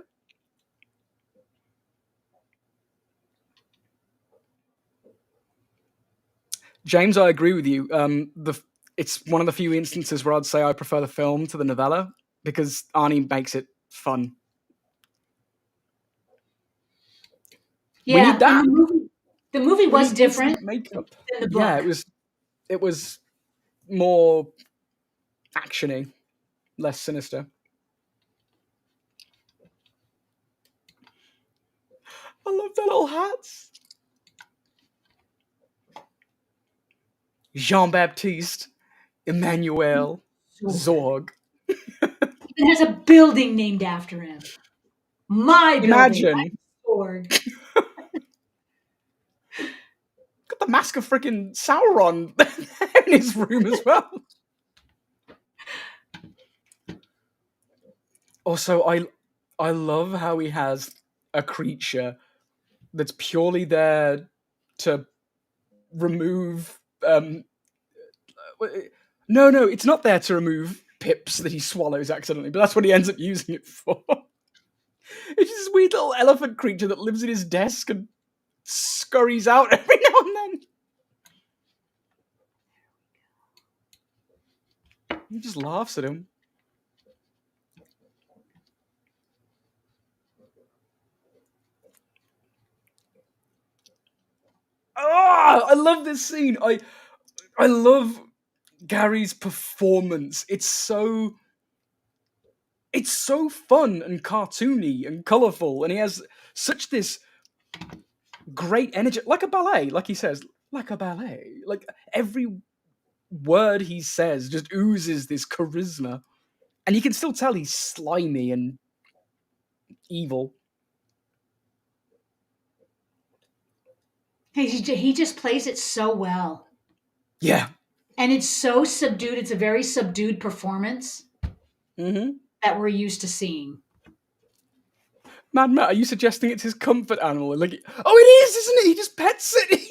James, I agree with you. It's one of the few instances where I'd say I prefer the film to the novella because Arnie makes it fun. We Yeah, need and that. the movie We was need different decent makeup. than the Yeah, book. it was more actiony, less sinister. I love their little hats. Jean Baptiste, Emmanuel, So good. Zorg. It has a building named after him. My building. Imagine. I'm Sorg. Got the mask of freaking Sauron in his room as well. Also, I love how he has a creature that's purely there to remove. No, it's not there to remove pips that he swallows accidentally, but that's what he ends up using it for. It's just this weird little elephant creature that lives in his desk and scurries out every now and then. He just laughs at him. Oh, I love this scene. I love Gary's performance. It's so fun and cartoony and colourful, and he has such this great energy, like a ballet, like he says, like a ballet. Like every word he says just oozes this charisma, and you can still tell he's slimy and evil. He just plays it so well. Yeah. And it's so subdued. It's a very subdued performance Mm-hmm. that we're used to seeing. Mad Matt, are you suggesting it's his comfort animal? Like, oh, it is, isn't it? He just pets it.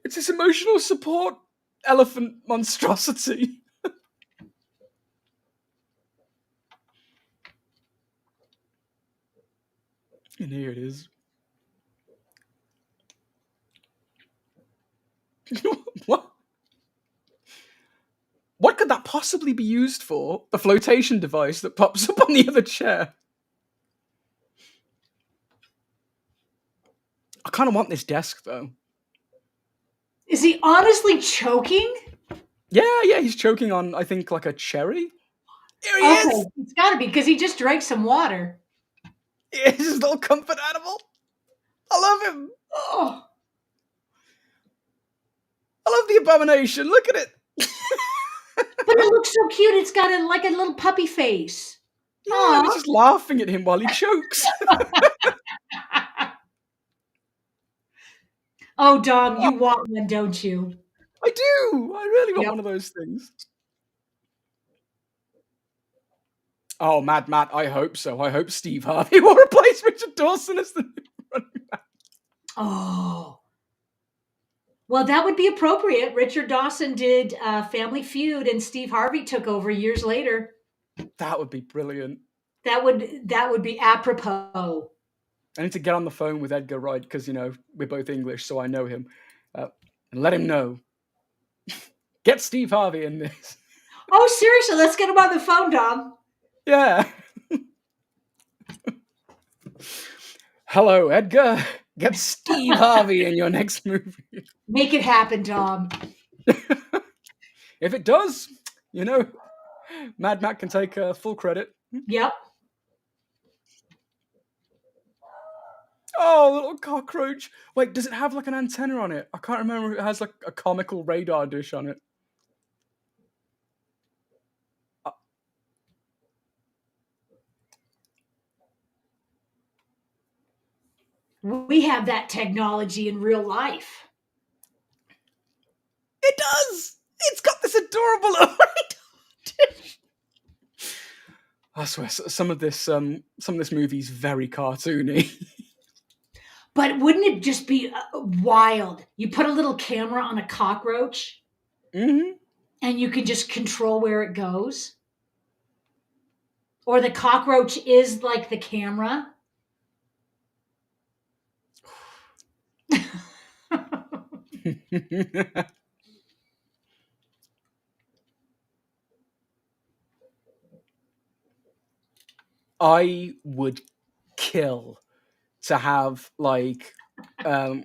It's his emotional support elephant monstrosity. And here it is. What? What could that possibly be used for? The flotation device that pops up on the other chair. I kind of want this desk, though. Is he honestly choking? Yeah, he's choking on, I think, like a cherry. Here he Okay, is! it's got to be because he just drank some water. He's his little comfort animal. I love him. Oh, I love the abomination. Look at it. but it looks so cute. It's got like a little puppy face. Yeah, and he's just laughing at him while he chokes. Oh, Dom, you want one, don't you? I do. I really want Yep. one of those things. Oh, Mad Matt, I hope so. I hope Steve Harvey will replace Richard Dawson as the new running back. Oh. Well, that would be appropriate. Richard Dawson did Family Feud, and Steve Harvey took over years later. That would be brilliant. That would be apropos. I need to get on the phone with Edgar Wright because, we're both English, so I know him. And let him know. Get Steve Harvey in this. Oh, seriously, let's get him on the phone, Dom. Yeah. Hello, Edgar. Get Steve Harvey in your next movie. Make it happen, Dom. If it does, Mad Matt can take full credit. Yep. Oh, little cockroach. Wait, does it have like an antenna on it? I can't remember if it has like a comical radar dish on it. We have that technology in real life. It does! It's got this adorable radar dish. I swear, some of this movie is very cartoony. But wouldn't it just be wild? You put a little camera on a cockroach, Mm-hmm. and you can just control where it goes. Or the cockroach is like the camera. I would kill to have like um,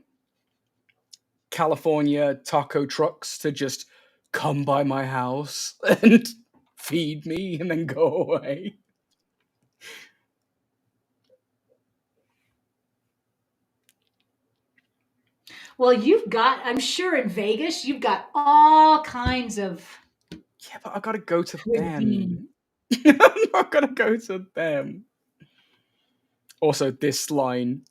California taco trucks to just come by my house and feed me and then go away. Well, I'm sure in Vegas, you've got all kinds of Yeah, but I gotta go to cuisine. them. I'm not gonna go to them. Also, this line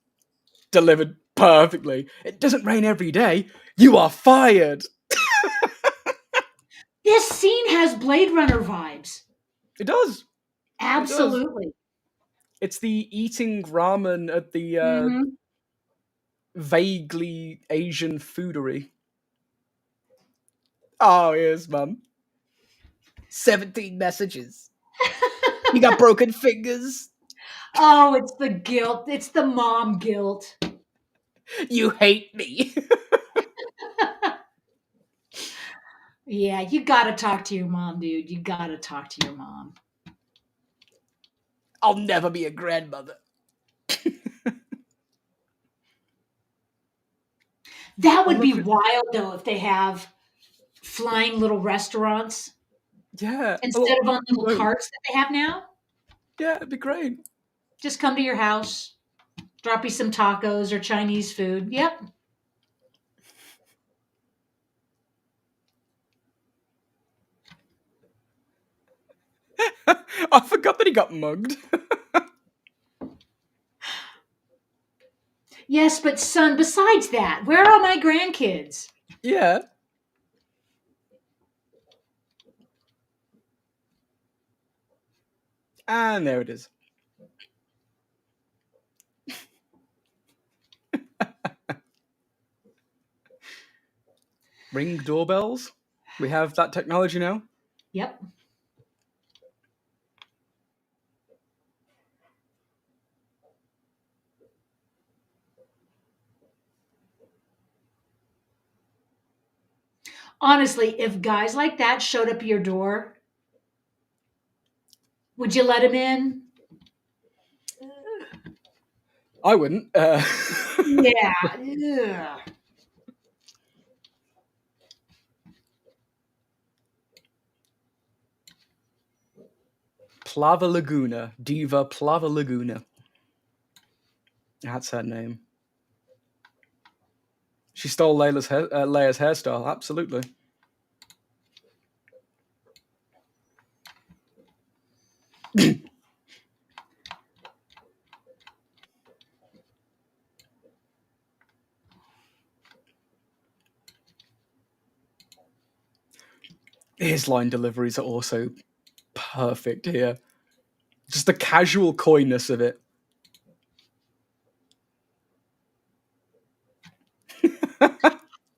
delivered perfectly. It doesn't rain every day. You are fired. This scene has Blade Runner vibes. It does. It does. Absolutely. It's the eating ramen at the Hmm. vaguely Asian foodery. Oh, yes, mum. 17 messages. You got broken fingers. Oh, it's the guilt. It's the mom guilt. You hate me. Yeah, you got to talk to your mom, dude. You got to talk to your mom. I'll never be a grandmother. That I would be love it. wild, though, if they have flying little restaurants Yeah. instead Well, of on little no. carts that they have now. Yeah, it'd be great. Just come to your house, drop you some tacos or Chinese food. Yep. I forgot that he got mugged. Yes, but son, besides that, where are my grandkids? Yeah. And there it is. Ring doorbells. We have that technology now. Yep. Honestly, if guys like that showed up at your door, would you let him in? I wouldn't. Yeah. Ugh. Plava Laguna. Diva Plava Laguna. That's her name. She stole Leia's hairstyle. Absolutely. His line deliveries are also perfect here. Just the casual coyness of it.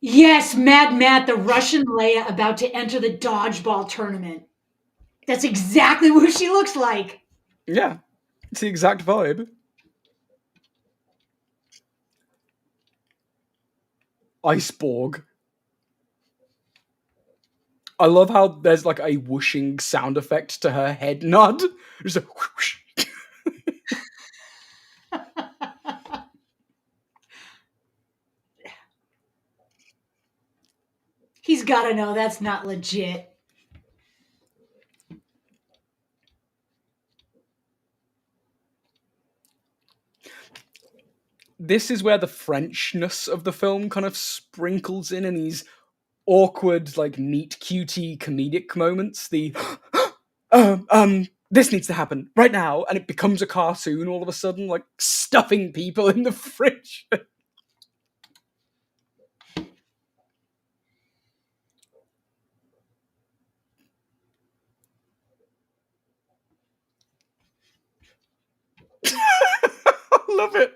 Yes, Mad Matt, the Russian Leia about to enter the dodgeball tournament. That's exactly what she looks like. Yeah, it's the exact vibe. Iceborg. I love how there's like a whooshing sound effect to her head nod. Just a whoosh. He's got to know that's not legit. This is where the Frenchness of the film kind of sprinkles in these awkward, like neat, cutie comedic moments. The this needs to happen right now, and it becomes a cartoon all of a sudden, like stuffing people in the fridge. I love it.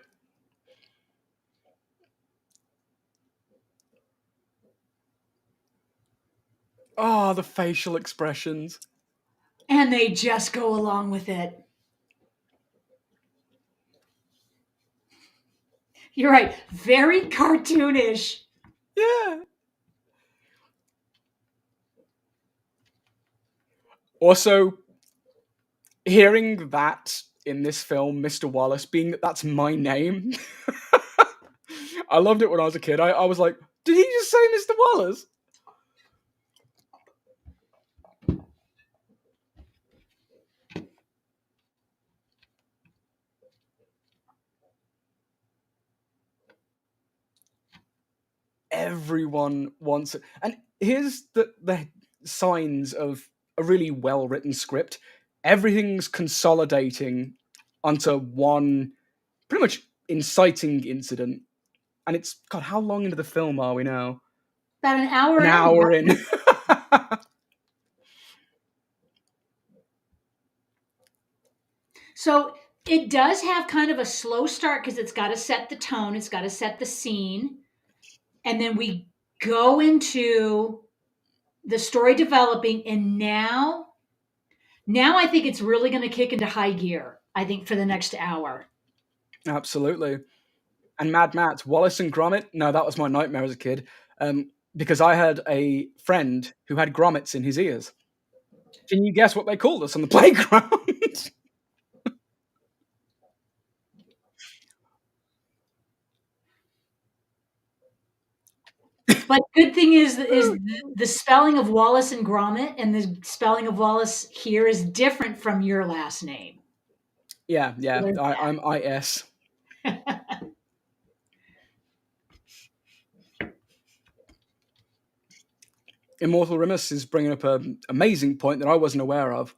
Oh, the facial expressions. And they just go along with it. You're right. Very cartoonish. Yeah. Also, hearing that in this film, Mr. Wallace, being that that's my name, I loved it when I was a kid. I was like, did he just say Mr. Wallace? Everyone wants it. And here's the signs of a really well written script. Everything's consolidating onto one pretty much inciting incident. And it's, God, how long into the film are we now? About an hour An in. hour in. So it does have kind of a slow start because it's got to set the tone, it's got to set the scene. And then we go into the story developing. And now I think it's really going to kick into high gear, I think, for the next hour. Absolutely. And Mad Max, Wallace and Gromit. No, that was my nightmare as a kid. Because I had a friend who had grommets in his ears. Can you guess what they called us on the playground? But good thing is the spelling of Wallace and Gromit and the spelling of Wallace here is different from your last name. Yeah. I'm IS. Immortal Rimus is bringing up an amazing point that I wasn't aware of.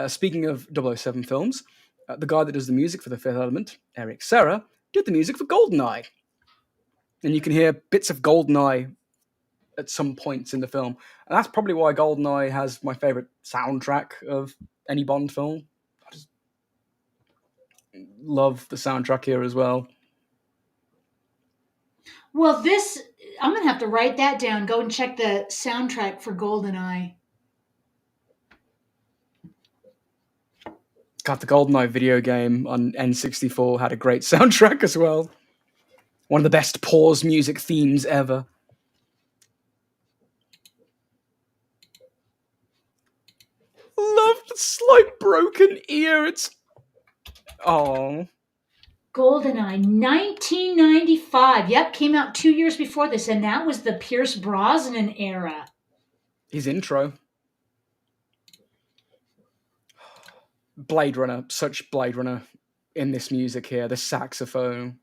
Speaking of 007 films, the guy that does the music for The Fifth Element, Eric Serra, did the music for GoldenEye. And you can hear bits of GoldenEye at some points in the film. And that's probably why GoldenEye has my favourite soundtrack of any Bond film. I just love the soundtrack here as well. Well, I'm going to have to write that down. Go and check the soundtrack for GoldenEye. God, the GoldenEye video game on N64 had a great soundtrack as well. One of the best pause music themes ever. Love the slight broken ear. It's... Oh. GoldenEye, 1995. Yep, came out 2 years before this, and that was the Pierce Brosnan era. His intro. Blade Runner, such Blade Runner in this music here. The saxophone.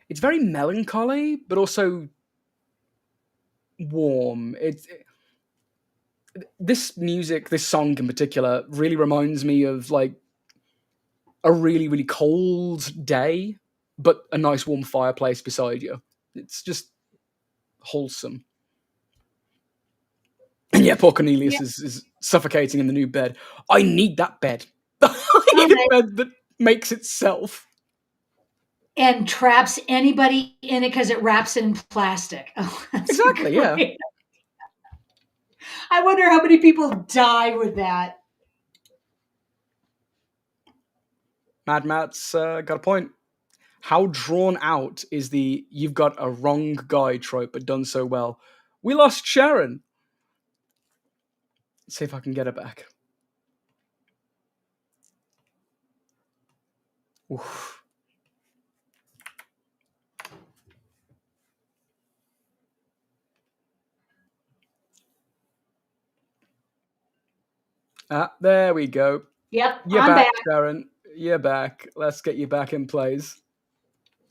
It's very melancholy, but also warm. This music, this song in particular, really reminds me of like a really, really cold day, but a nice warm fireplace beside you. It's just wholesome. And yeah, poor Cornelius Yeah. is suffocating in the new bed. I need that bed. I need a bed that makes itself. And traps anybody in it because it wraps it in plastic. Oh, that's Exactly, great. yeah. I wonder how many people die with that. Mad Matt's got a point. How drawn out is the "you've got a wrong guy" trope, but done so well? We lost Sharon. Let's see if I can get her back. Oof. There we go. Yep, You're I'm back. Sharon. You're back. Let's get you back in place.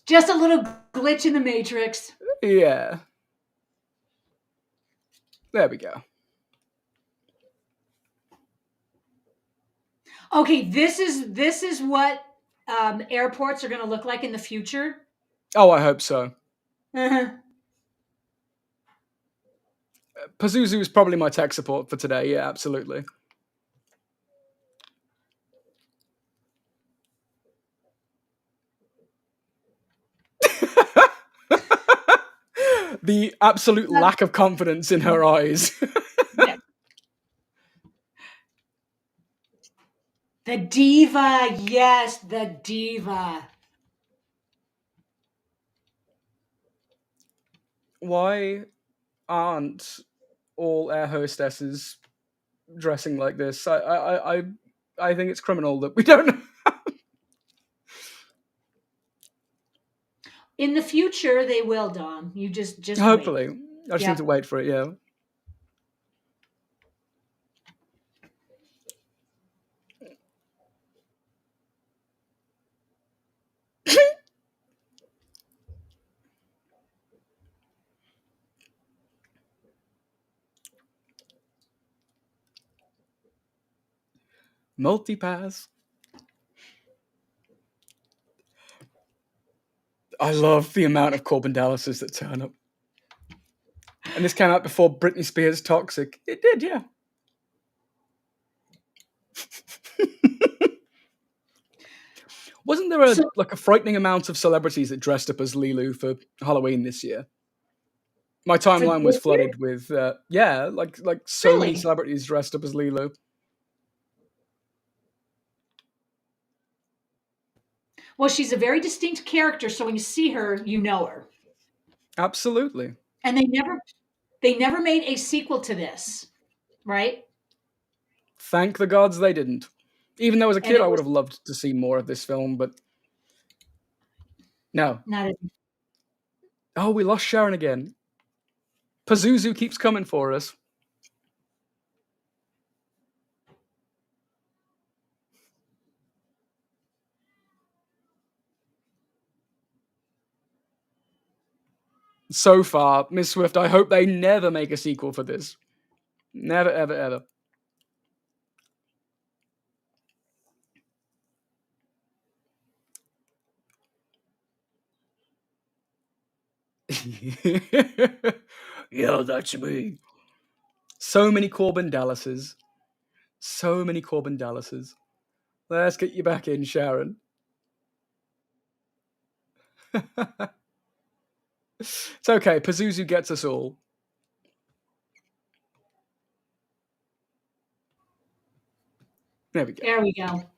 Just a little glitch in the matrix. Yeah. There we go. Okay, this is what airports are going to look like in the future. Oh, I hope so. Uh-huh. Pazuzu is probably my tech support for today. Yeah, absolutely. The absolute lack of confidence in her eyes. Yeah. The diva, yes, the diva. Why aren't all air hostesses dressing like this? I think it's criminal that we don't. In the future, they will, Dom. You just wait. Hopefully, I just need Yep. to wait for it. Yeah. Multipass. I love the amount of Corbin Dallases that turn up. And this came out before Britney Spears' Toxic. It did, yeah. Wasn't there a frightening amount of celebrities that dressed up as Lilu for Halloween this year? My For timeline was this year? flooded with like so many Really? celebrities dressed up as Lilu. Well, she's a very distinct character, so when you see her, you know her. Absolutely. And they never made a sequel to this, right? Thank the gods they didn't. Even though as a And kid I it would was have loved to see more of this film, but no. not a, Oh, we lost Sharon again. Pazuzu keeps coming for us. So far, Miss Swift, I hope they never make a sequel for this. Never, ever, ever. Yeah, that's me. So many Corbin Dallases. So many Corbin Dallases. Let's get you back in, Sharon. It's okay. Pazuzu gets us all. There we go. there we go.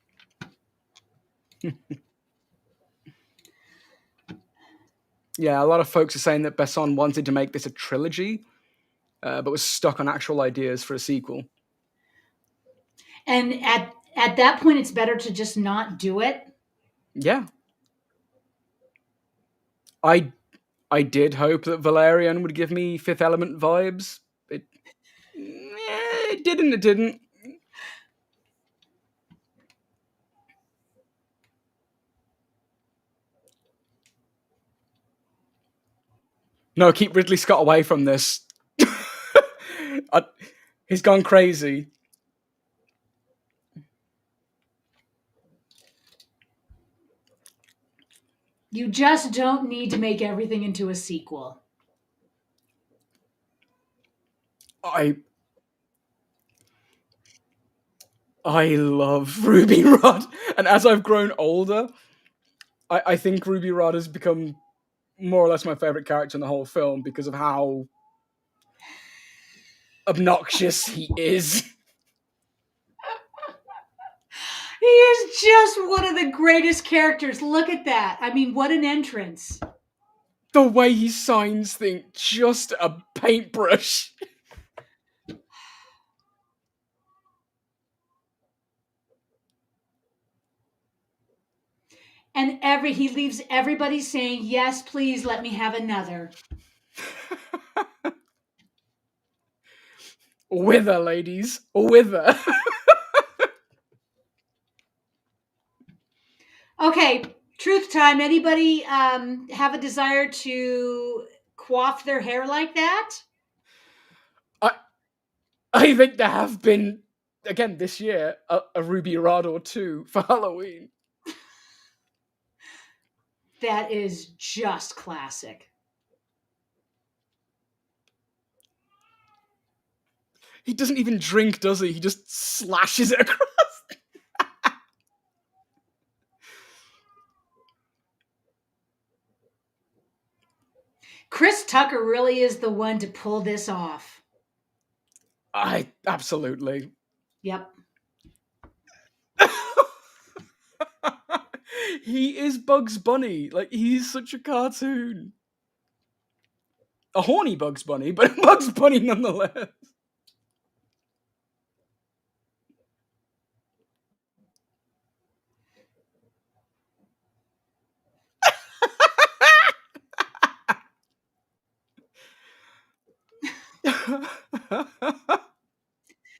Yeah, a lot of folks are saying that Besson wanted to make this a trilogy, but was stuck on actual ideas for a sequel. And at that point, it's better to just not do it. Yeah. I did hope that Valerian would give me Fifth Element vibes. It didn't. It didn't. No, keep Ridley Scott away from this. He's gone crazy. You just don't need to make everything into a sequel. I love Ruby Rod, and as I've grown older, I think Ruby Rod has become more or less my favorite character in the whole film because of how obnoxious he is. He is just one of the greatest characters. Look at that. I mean, what an entrance. The way he signs things, just a paintbrush. And he leaves everybody saying, "Yes, please let me have another." Wither, ladies, wither. Okay, truth time. Anybody have a desire to coif their hair like that? I think there have been, again this year, a Ruby Rod or two for Halloween. That is just classic. He doesn't even drink, does he? He just slashes it across. Chris Tucker really is the one to pull this off. Absolutely. Yep. He is Bugs Bunny. Like, he's such a cartoon. A horny Bugs Bunny, but Bugs Bunny nonetheless.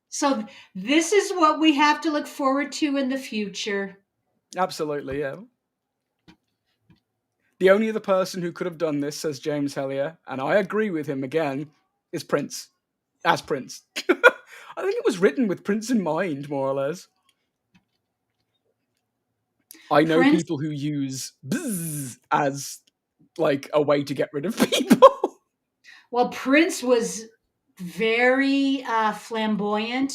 So this is what we have to look forward to in the future. Absolutely, yeah. The only other person who could have done this, says James Hellier, and I agree with him again, is Prince. As Prince. I think it was written with Prince in mind, more or less. I know Prince, people who use bzzz as like a way to get rid of people. well, Prince was very flamboyant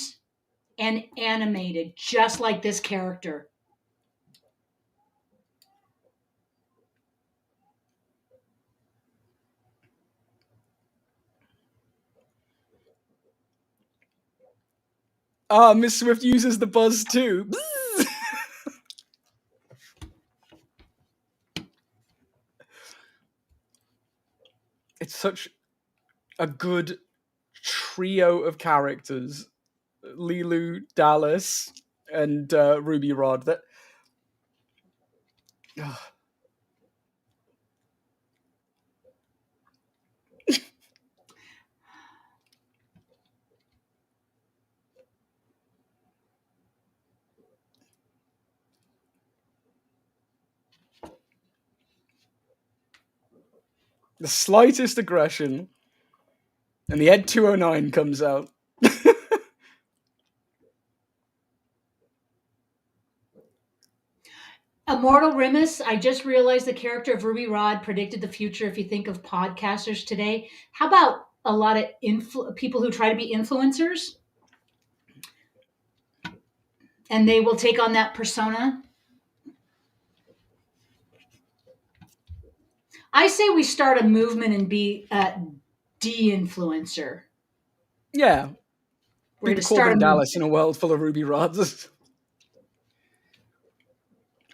and animated, just like this character. Ah, Miss Swift uses the buzz too. Bzzz. It's such a good trio of characters. Lilu, Dallas, and Ruby Rod. That the slightest aggression, and the Ed 209 comes out. Immortal Rimus, I just realized the character of Ruby Rod predicted the future if you think of podcasters today. How about a lot of people who try to be influencers and they will take on that persona? I say we start a movement and be a de-influencer. Yeah, We're be going the to start a Corbin movement. Dallas in a world full of Ruby Rods.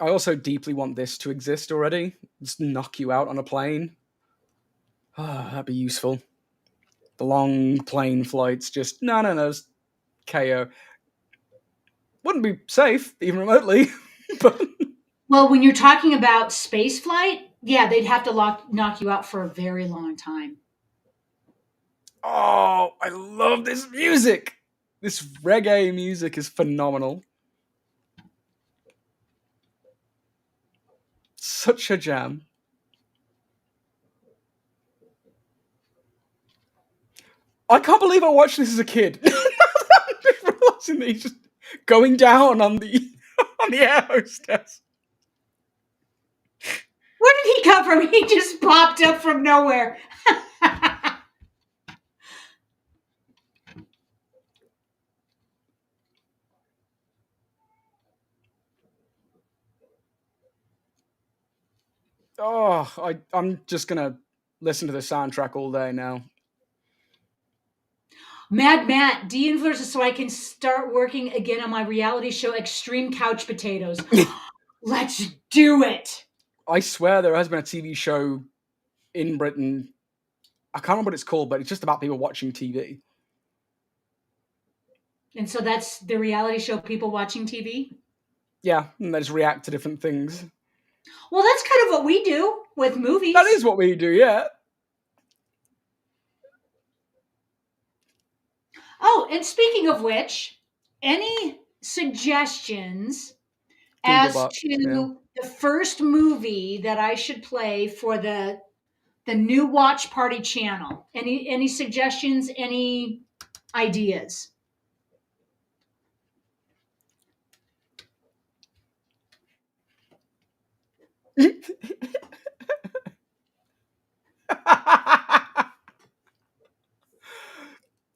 I also deeply want this to exist already. Just knock you out on a plane. Ah, that'd be useful. The long plane flights, just no, KO. Wouldn't be safe, even remotely, but Well, when you're talking about space flight, yeah, they'd have to knock you out for a very long time. oh, I love this music. This reggae music is phenomenal. Such a jam. I can't believe I watched this as a kid. I'm just realizing that he's just going down on the on the air hostess. Where did he come from? He just popped up from nowhere. Oh, I'm just gonna listen to the soundtrack all day now. Mad Matt, de-influencer so I can start working again on my reality show, Extreme Couch Potatoes. Let's do it. I swear there has been a TV show in Britain. I can't remember what it's called, but it's just about people watching TV. And so that's the reality show, people watching TV? Yeah, and they just react to different things. Well, that's kind of what we do with movies. That is what we do, yeah. Oh, and speaking of which, any suggestions Google as Box, to yeah. the first movie that I should play for the new Watch Party channel? Any suggestions? Any ideas?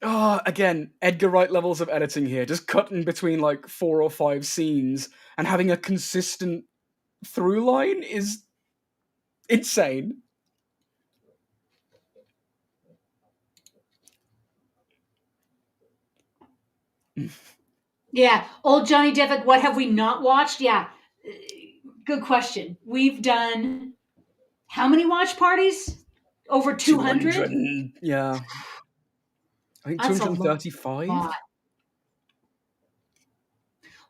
Oh, again, Edgar Wright levels of editing here. Just cutting between like 4 or 5 scenes and having a consistent through line is insane. Yeah, old Johnny Depp. What have we not watched? Yeah, good question. We've done how many watch parties? Over 200? 200, yeah. I think That's a 235. lot.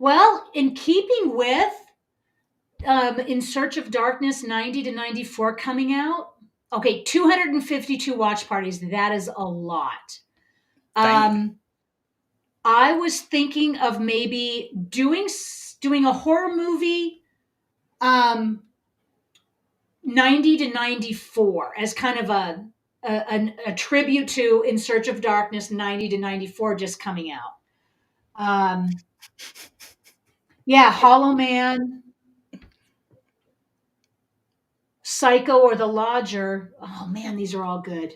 Well, in keeping with In Search of Darkness 90 to 94 coming out, okay, 252 watch parties. That is a lot. Dang. I was thinking of maybe doing a horror movie, um, 90 to 94 as kind of a tribute to In Search of Darkness 90 to 94 just coming out. Yeah, Hollow Man, Psycho, or The Lodger. Oh man, these are all good.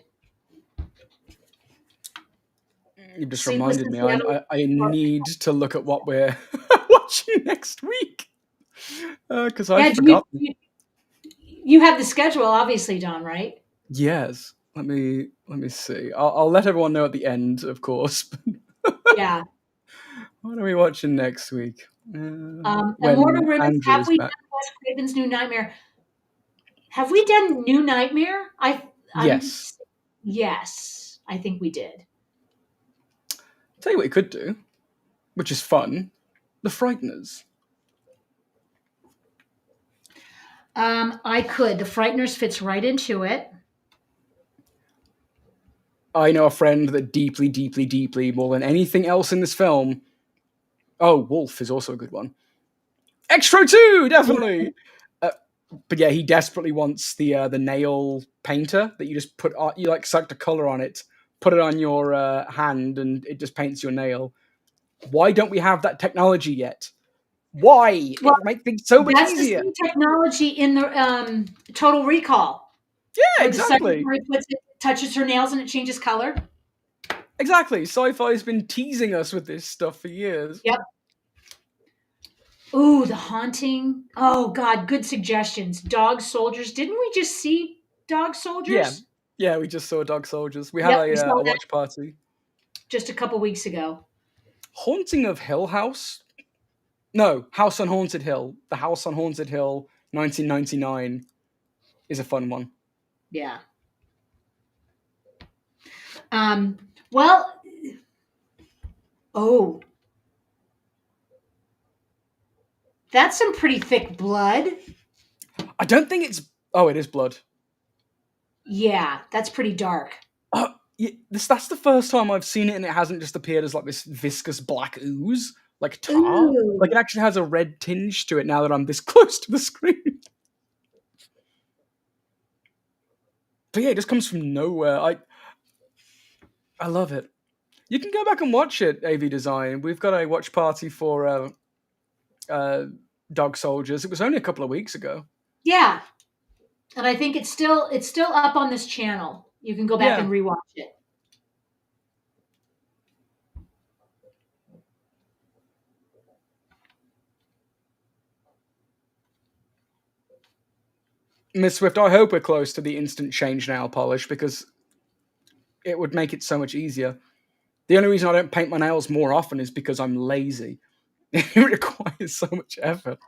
You just Sleepless reminded in me. Seattle. I need to look at what we're watching next week because I've Yeah, forgotten. you have the schedule, obviously, Don, right? Yes. Let me see. I'll let everyone know at the end, of course. Yeah. What are we watching next week? Immortal When Ruins. Andrew Have is we back. done Wes Craven's New Nightmare? Have we done New Nightmare? I'm Yes. Yes, I think we did. Tell you what you could do, which is fun. The Frighteners. I could. The Frighteners fits right into it. I know a friend that deeply, deeply, deeply, more than anything else in this film. Oh, Wolf is also a good one. Extra 2, definitely. But yeah, he desperately wants the nail painter that you just put on, you like suck the color on it, put it on your hand, and it just paints your nail. Why don't we have that technology yet? Why? It Well, would make things so much that's the easier. same technology in the Total Recall, Yeah, where the exactly. secretary touches her nails and it changes color. Exactly. Sci-fi's been teasing us with this stuff for years. Yep. Ooh, The Haunting. Oh God, good suggestions. Dog Soldiers. Didn't we just see Dog Yeah. Soldiers? Yeah, we just saw Dog Soldiers. We had Yep, we saw a that watch party. just a couple weeks ago. Haunting of Hill House? No, House on Haunted Hill. The House on Haunted Hill, 1999, is a fun one. Yeah. Well, oh, that's some pretty thick blood. I don't think it's... Oh, it is blood. Yeah, that's pretty dark. Yeah, that's the first time I've seen it and it hasn't just appeared as like this viscous black ooze, like tar. Like Ooh. it actually has a red tinge to it now that I'm this close to the screen. But yeah, it just comes from nowhere. I love it. You can go back and watch it, AV Design. We've got a watch party for Dog Soldiers. It was only a couple of weeks ago. Yeah. And I think it's still up on this channel. You can go back Yeah. and rewatch it. Miss Swift, I hope we're close to the instant change nail polish because it would make it so much easier. The only reason I don't paint my nails more often is because I'm lazy. It requires so much effort.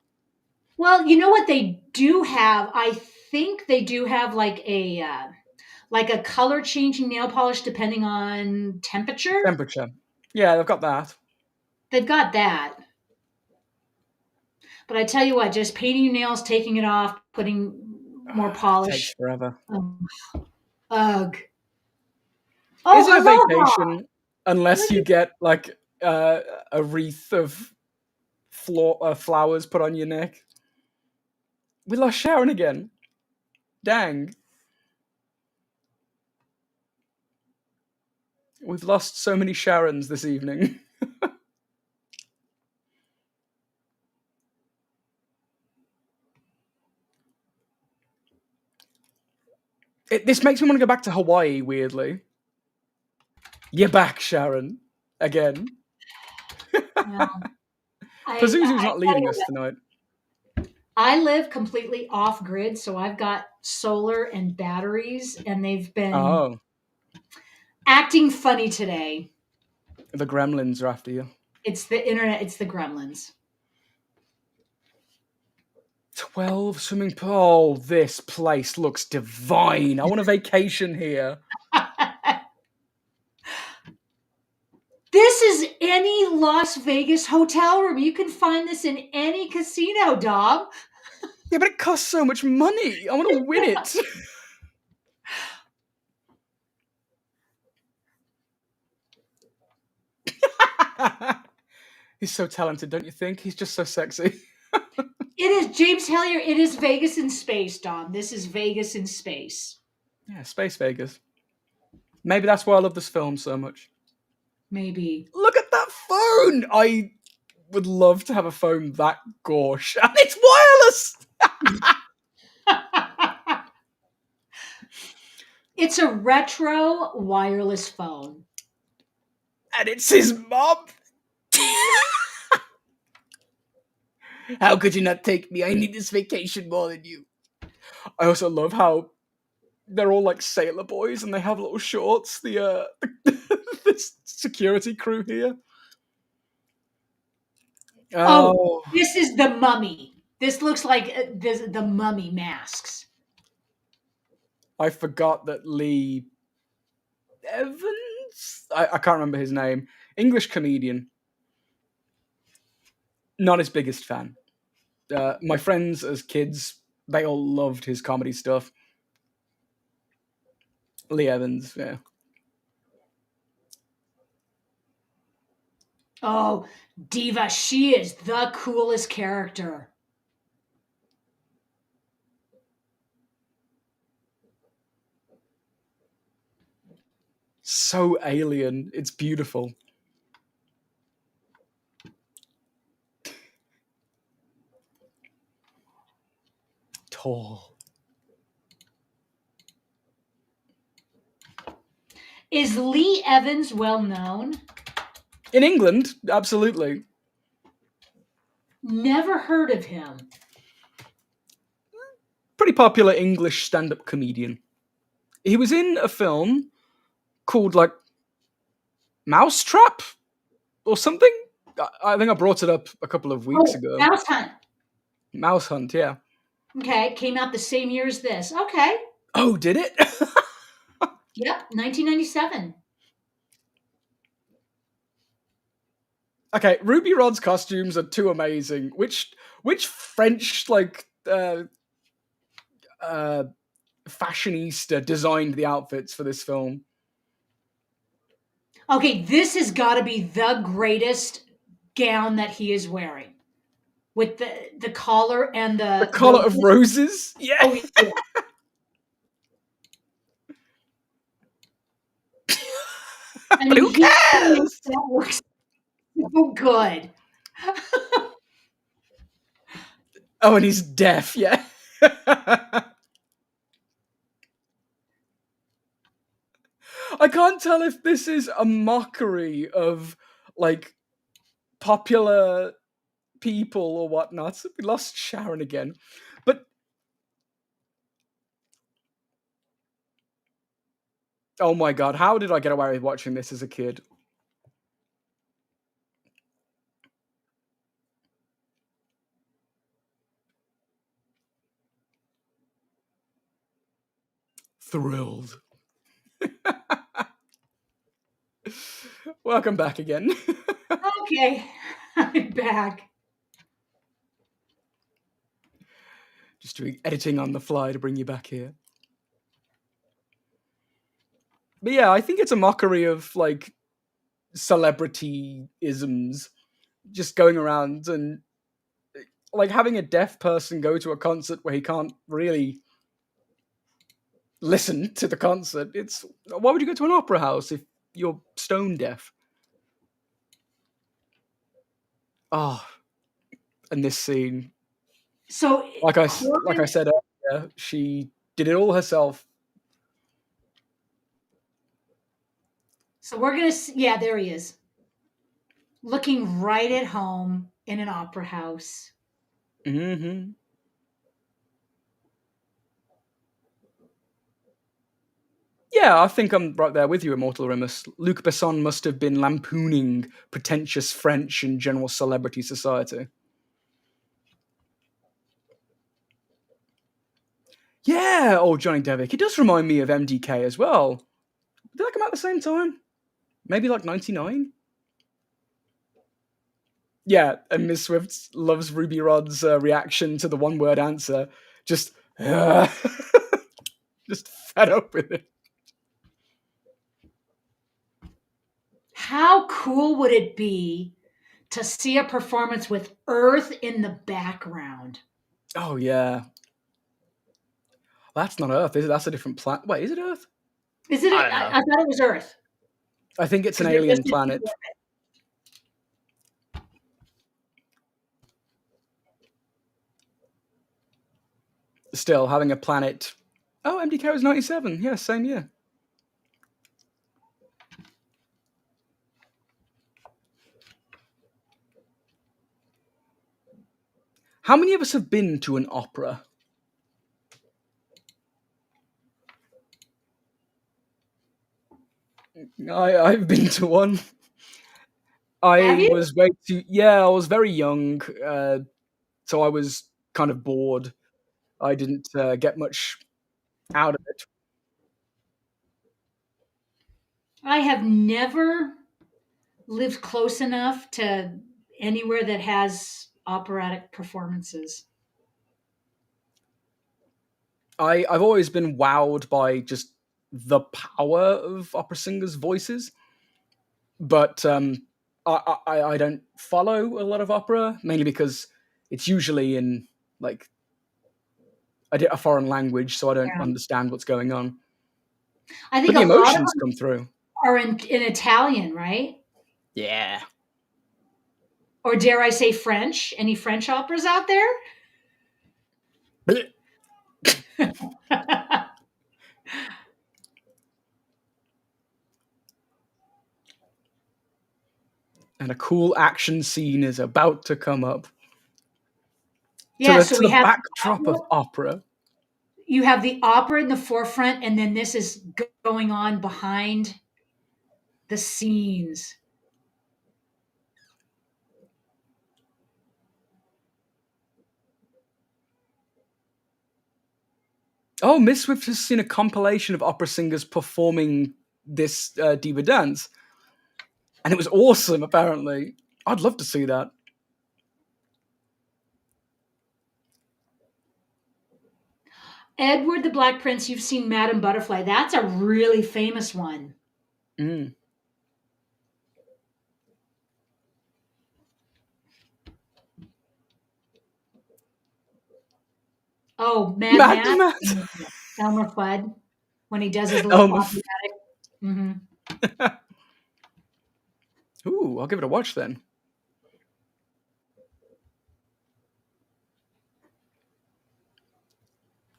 Well, you know what they do have? I think they do have like a color changing nail polish depending on temperature. Temperature. Yeah, I've got that. They've got that. But I tell you what, just painting your nails, taking it off, putting more It takes polish. forever. Ugh. Is Oh, it a aloha. vacation unless Look you at get like a wreath of flowers put on your neck? We lost Sharon again. Dang. We've lost so many Sharons this evening. This makes me want to go back to Hawaii, weirdly. You're back, Sharon. Again. well, Pazuzu's I not tell leaving you us what, tonight. I live completely off grid, so I've got solar and batteries, and they've been Oh, acting funny today. the gremlins are after you. It's the internet, it's the gremlins. 12 swimming pool. Oh, this place looks divine. I want a vacation here. This is any Las Vegas hotel room. You can find this in any casino, Dom. Yeah, but it costs so much money. I want to win it. He's so talented, don't you think? He's just so sexy. It is James Hillier. It is Vegas in space, Dom. This is Vegas in space. Yeah, Space Vegas. Maybe that's why I love this film so much. Maybe. Look at that phone! I would love to have a phone that gauche. And it's wireless! It's a retro wireless phone. And it's his mom! How could you not take me? I need this vacation more than you. I also love how they're all like sailor boys and they have little shorts. The security crew here. Oh, this is the Mummy. This looks like the Mummy masks. I forgot that Lee Evans? I can't remember his name. English comedian. Not his biggest fan. My friends as kids, they all loved his comedy stuff. Lee Evans, yeah. Oh, Diva, she is the coolest character. So alien. It's beautiful. Tall. Is Lee Evans well known? In England, absolutely. Never heard of him. Pretty popular English stand-up comedian. He was in a film called like Mousetrap or something. I think I brought it up a couple of weeks ago. Mouse Hunt. Mouse Hunt, yeah. Okay, came out the same year as this. Okay. Oh, did it? Yep, 1997. Okay, Ruby Rod's costumes are too amazing. Which French like fashionista designed the outfits for this film? Okay, this has got to be the greatest gown that he is wearing, with the collar and The collar of roses? Yeah. Oh, yeah. I But mean, who cares? that looks so good. Oh, and he's deaf, yeah. I can't tell if this is a mockery of like popular people or whatnot. We lost Sharon again. But oh my god, how did I get away with watching this as a kid? Thrilled. Welcome back again. Okay, I'm back. Just doing editing on the fly to bring you back here. But yeah, I think it's a mockery of like celebrity-isms, just going around and like having a deaf person go to a concert where he can't really listen to the concert. It's why would you go to an opera house if you're stone deaf? Oh, and this scene. So, Like I said earlier, she did it all herself. So we're gonna see, yeah, there he is, looking right at home in an opera house. Mm-hmm. Yeah, I think I'm right there with you, Immortal Remus. Luc Besson must have been lampooning pretentious French and general celebrity society. Yeah, old Johnny Devick. It does remind me of MDK as well. Did that come out at the same time? Maybe like 99? Yeah, and Miss Swift loves Ruby Rod's reaction to the one word answer. Just, just fed up with it. How cool would it be to see a performance with Earth in the background? Oh, yeah. That's not Earth, is it? That's a different planet. Wait, is it Earth? Is it? I don't I know. thought it was Earth I think it's an because they're alien just in planet. orbit. Still, having a planet. Oh, MDK was 97. Yeah, same year. How many of us have been to an opera? I've been to one. Have I you? was way too. Yeah, I was very young, so I was kind of bored. I didn't get much out of it. I have never lived close enough to anywhere that has operatic performances. I've always been wowed by just the power of opera singers' voices, but I don't follow a lot of opera mainly because it's usually in like a foreign language, so I don't Yeah. understand what's going on. I But think the a lot of emotions them come through. are in Italian, right? Yeah. Or dare I say French? Any French operas out there? And a cool action scene is about to come up Yeah, so to we the have backdrop of opera. you have the opera in the forefront, and then this is going on behind the scenes. Oh, Miss Swift has seen a compilation of opera singers performing this diva dance, and it was awesome. Apparently, I'd love to see that. Edward the Black Prince, you've seen Madame Butterfly. That's a really famous one. Mm. Oh, Mad Mad Matt, Matt. Elmer Fudd, when he does his little Elmer. operatic. Hmm. Ooh, I'll give it a watch then.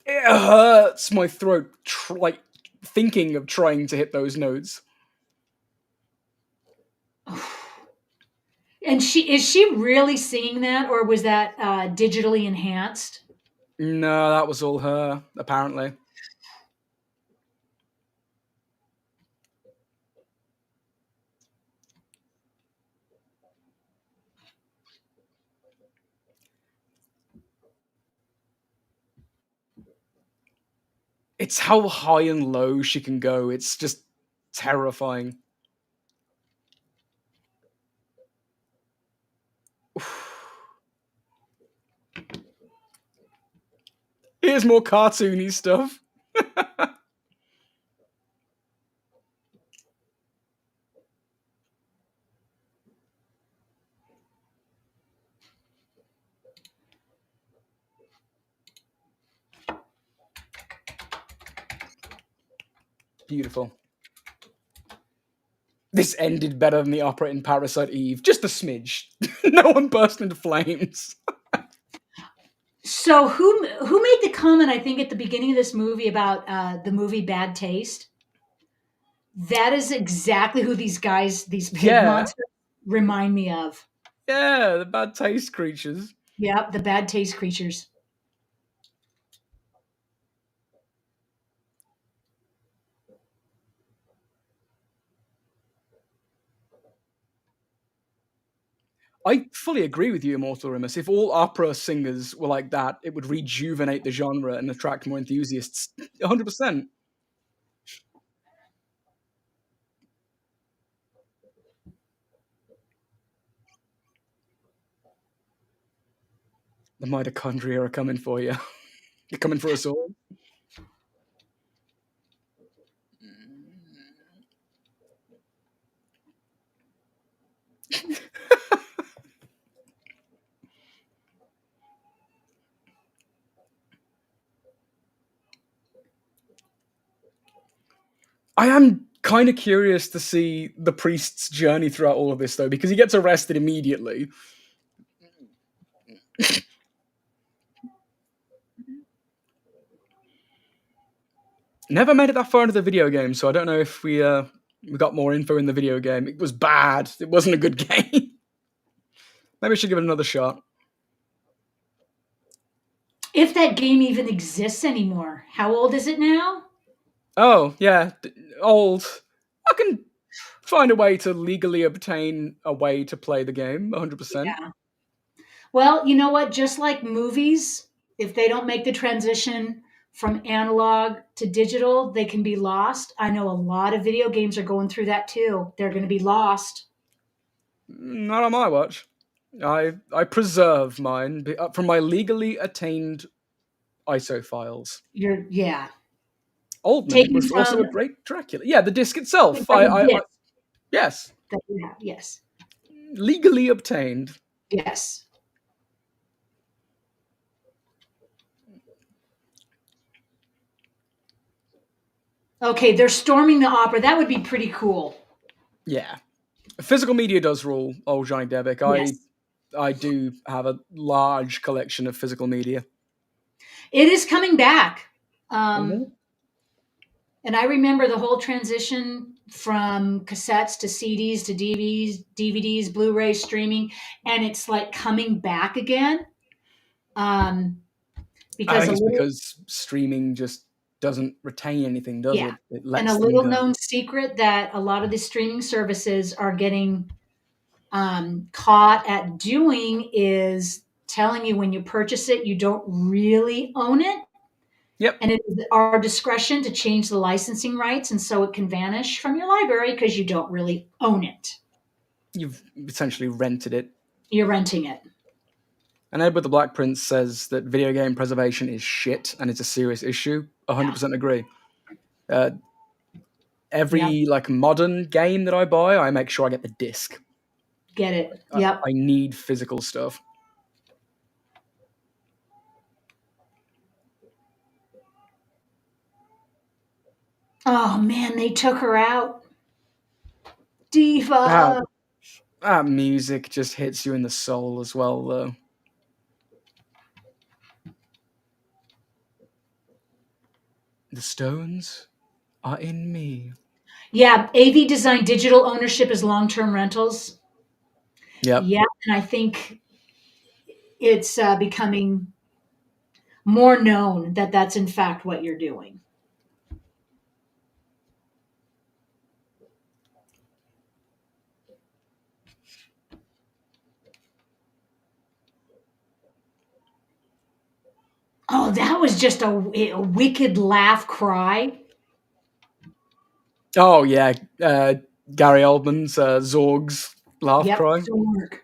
It hurts my throat, like thinking of trying to hit those notes. And she is she really seeing that, or was that digitally enhanced? No, that was all her. Apparently, it's how high and low she can go. It's just terrifying. Here's more cartoony stuff. Beautiful. This ended better than the opera in Parasite Eve. Just a smidge. No one burst into flames. So who made the comment? I think at the beginning of this movie about the movie Bad Taste. That is exactly who these guys, these pig Yeah. monsters, remind me of. Yeah, the bad taste creatures. Yep, the bad taste creatures. I fully agree with you, Immortal Rimus. If all opera singers were like that, it would rejuvenate the genre and attract more enthusiasts. 100%. The mitochondria are coming for you. They're coming for us all. I am kind of curious to see the priest's journey throughout all of this, though, because he gets arrested immediately. Never made it that far into the video game, so I don't know if we got more info in the video game. It was bad. It wasn't a good game. Maybe I should give it another shot. If that game even exists anymore. How old is it now? Oh, yeah, old. I can find a way to legally obtain a way to play the game, 100%. Yeah. Well, you know what? Just like movies, if they don't make the transition from analog to digital, they can be lost. I know a lot of video games are going through that too. They're going to be lost. Not on my watch. I preserve mine from my legally attained ISO files. Yeah. Oldman Taken was also from a great Dracula. Yeah, the disc itself. from a disc Yes, that you have. Yes. legally obtained. Yes. Okay, they're storming the opera. That would be pretty cool. Yeah, physical media does rule. Old Johnny Debick. Yes. I do have a large collection of physical media. It is coming back. Mhm. And I remember the whole transition from cassettes to CDs to DVDs, Blu-ray streaming, and it's like coming back again. I Because think a it's little, because streaming just doesn't retain anything, does yeah, it? It and a lets them little go. known secret that a lot of the streaming services are getting caught at doing is telling you when you purchase it, you don't really own it. Yep, And it is our discretion to change the licensing rights. And so it can vanish from your library because you don't really own it. you've essentially rented it. You're renting it. And Edward the Black Prince says that video game preservation is shit and it's a serious issue. 100% agree. Uh, Yep. every like modern game that I buy, I make sure I get the disc. Get it. I, Yep. I need physical stuff. Oh man, they took her out. That Diva. that music just hits you in the soul as well, though. The stones are in me. Yeah, AV Design digital ownership is long-term rentals. Yep. Yeah, and I think it's becoming more known that that's in fact what you're doing. Oh, that was just a wicked laugh cry. Oh yeah, Gary Oldman's Zorg's laugh Yep, cry. Zorg.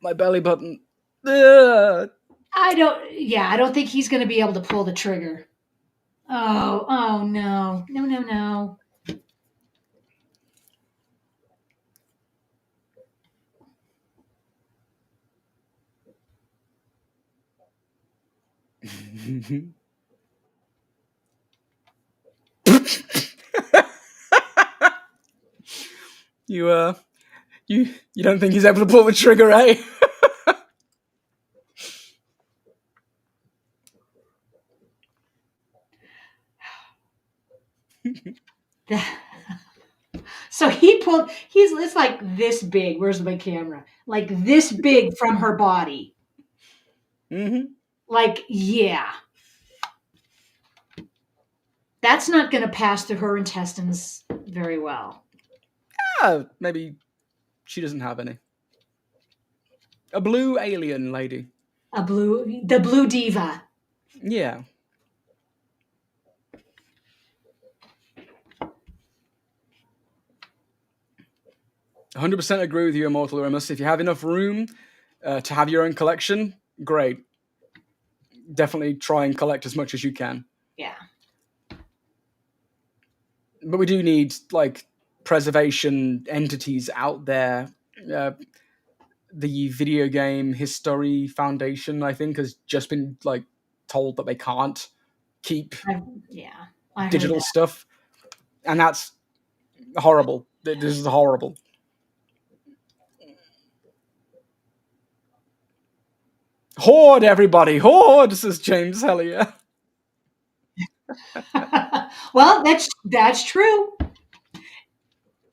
My belly button. Ugh. I don't think he's going to be able to pull the trigger. Oh no. No, no, no. you You don't think he's able to pull the trigger, eh? So it's like this big. Where's my camera? Like this big from her body. Mm-hmm. Like, yeah. That's not going to pass through her intestines very well. Maybe she doesn't have any. A blue alien lady. The blue diva. Yeah. "100% agree with you, Immortal Remus. If you have enough room to have your own collection, great. Definitely try and collect as much as you can. Yeah. But we do need like preservation entities out there. The Video Game History Foundation, I think, has just been like told that they can't keep Yeah. I heard digital that. stuff, and that's horrible. This is horrible. Hoard, everybody, hoard, says James Hellier. Well, that's true.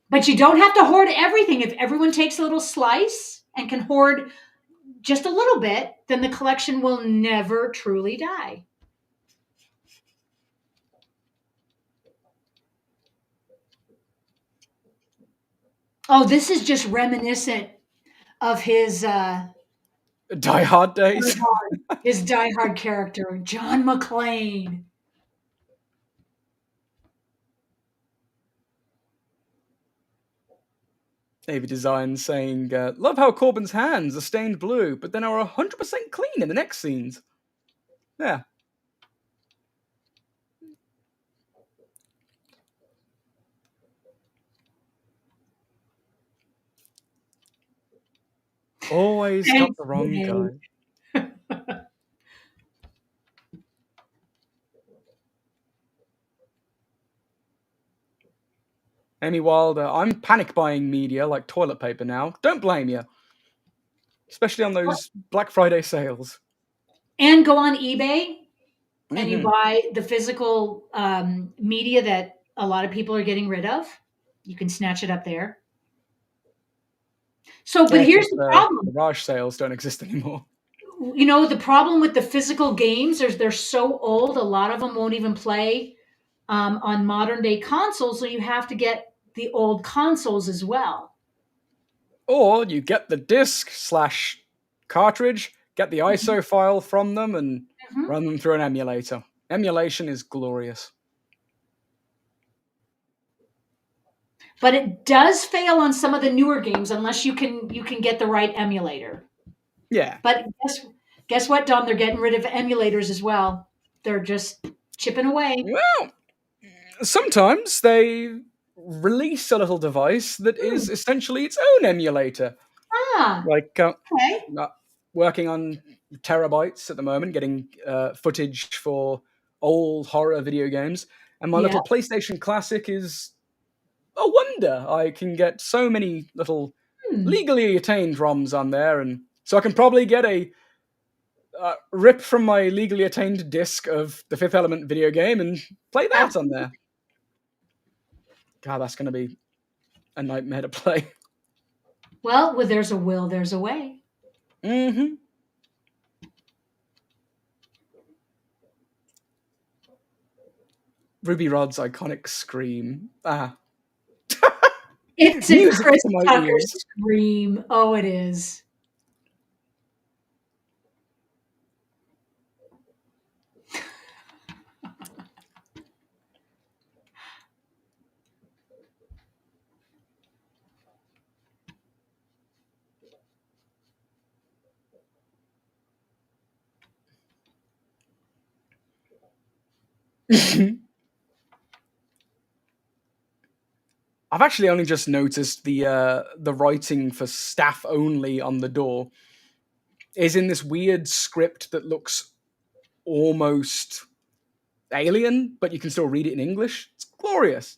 But you don't have to hoard everything. If everyone takes a little slice and can hoard just a little bit, then the collection will never truly die. Oh, this is just reminiscent of Die Hard days. his Die Hard character, John McClane. Navy Design saying, "Love how Corbin's hands are stained blue, but then are 100% clean in the next scenes." Yeah. Always got Thanks, the wrong Dave. guy. Amy Wilder, "I'm panic buying media like toilet paper now. Don't blame you. Especially on those Black Friday sales." And go on eBay and you Mm-hmm. buy the physical media that a lot of people are getting rid of. You can snatch it up there. So, but Yeah, here's because the the problem. garage sales don't exist anymore. You know, the problem with the physical games is they're so old. A lot of them won't even play on modern day consoles. So you have to get the old consoles as well. Or you get the disc/cartridge, get the ISO file from them, and Mhm. run them through an emulator. Emulation is glorious. But it does fail on some of the newer games unless you can get the right emulator. Yeah. But guess what, Dom? They're getting rid of emulators as well. They're just chipping away. Well, sometimes they release a little device that Hmm. is essentially its own emulator. Ah, Like, okay. working on terabytes at the moment, getting footage for old horror video games. And my Yeah. little PlayStation Classic is a wonder. I can get so many little Hmm. legally attained ROMs on there, and so I can probably get a rip from my legally attained disc of the Fifth Element video game and play that on there. God, that's going to be a nightmare to play. Well, where there's a will, there's a way. Mm-hmm. Ruby Rod's iconic scream. It's a Music Chris to my Tucker ears. scream. Oh, it is. I've actually only just noticed the writing for staff only on the door is in this weird script that looks almost alien, but you can still read it in English. It's glorious.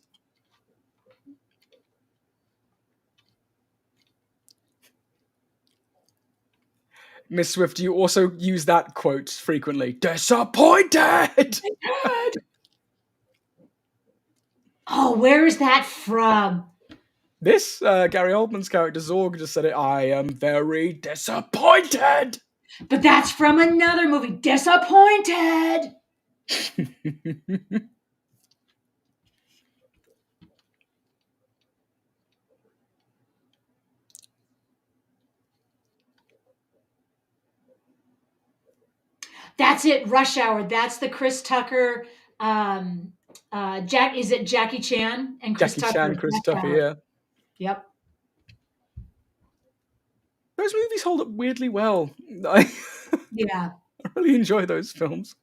Miss Swift, do you also use that quote frequently? Disappointed! Oh, where is that from? This, Gary Oldman's character Zorg just said it. I am very disappointed! But that's from another movie, Disappointed. That's it, Rush Hour. That's the Chris Tucker. Jack, is it Jackie Chan and Chris Jackie Chan, Tucker? Chris Rush Tucker, Hour. yeah. Yep. Those movies hold up weirdly well. I Yeah. really enjoy those films.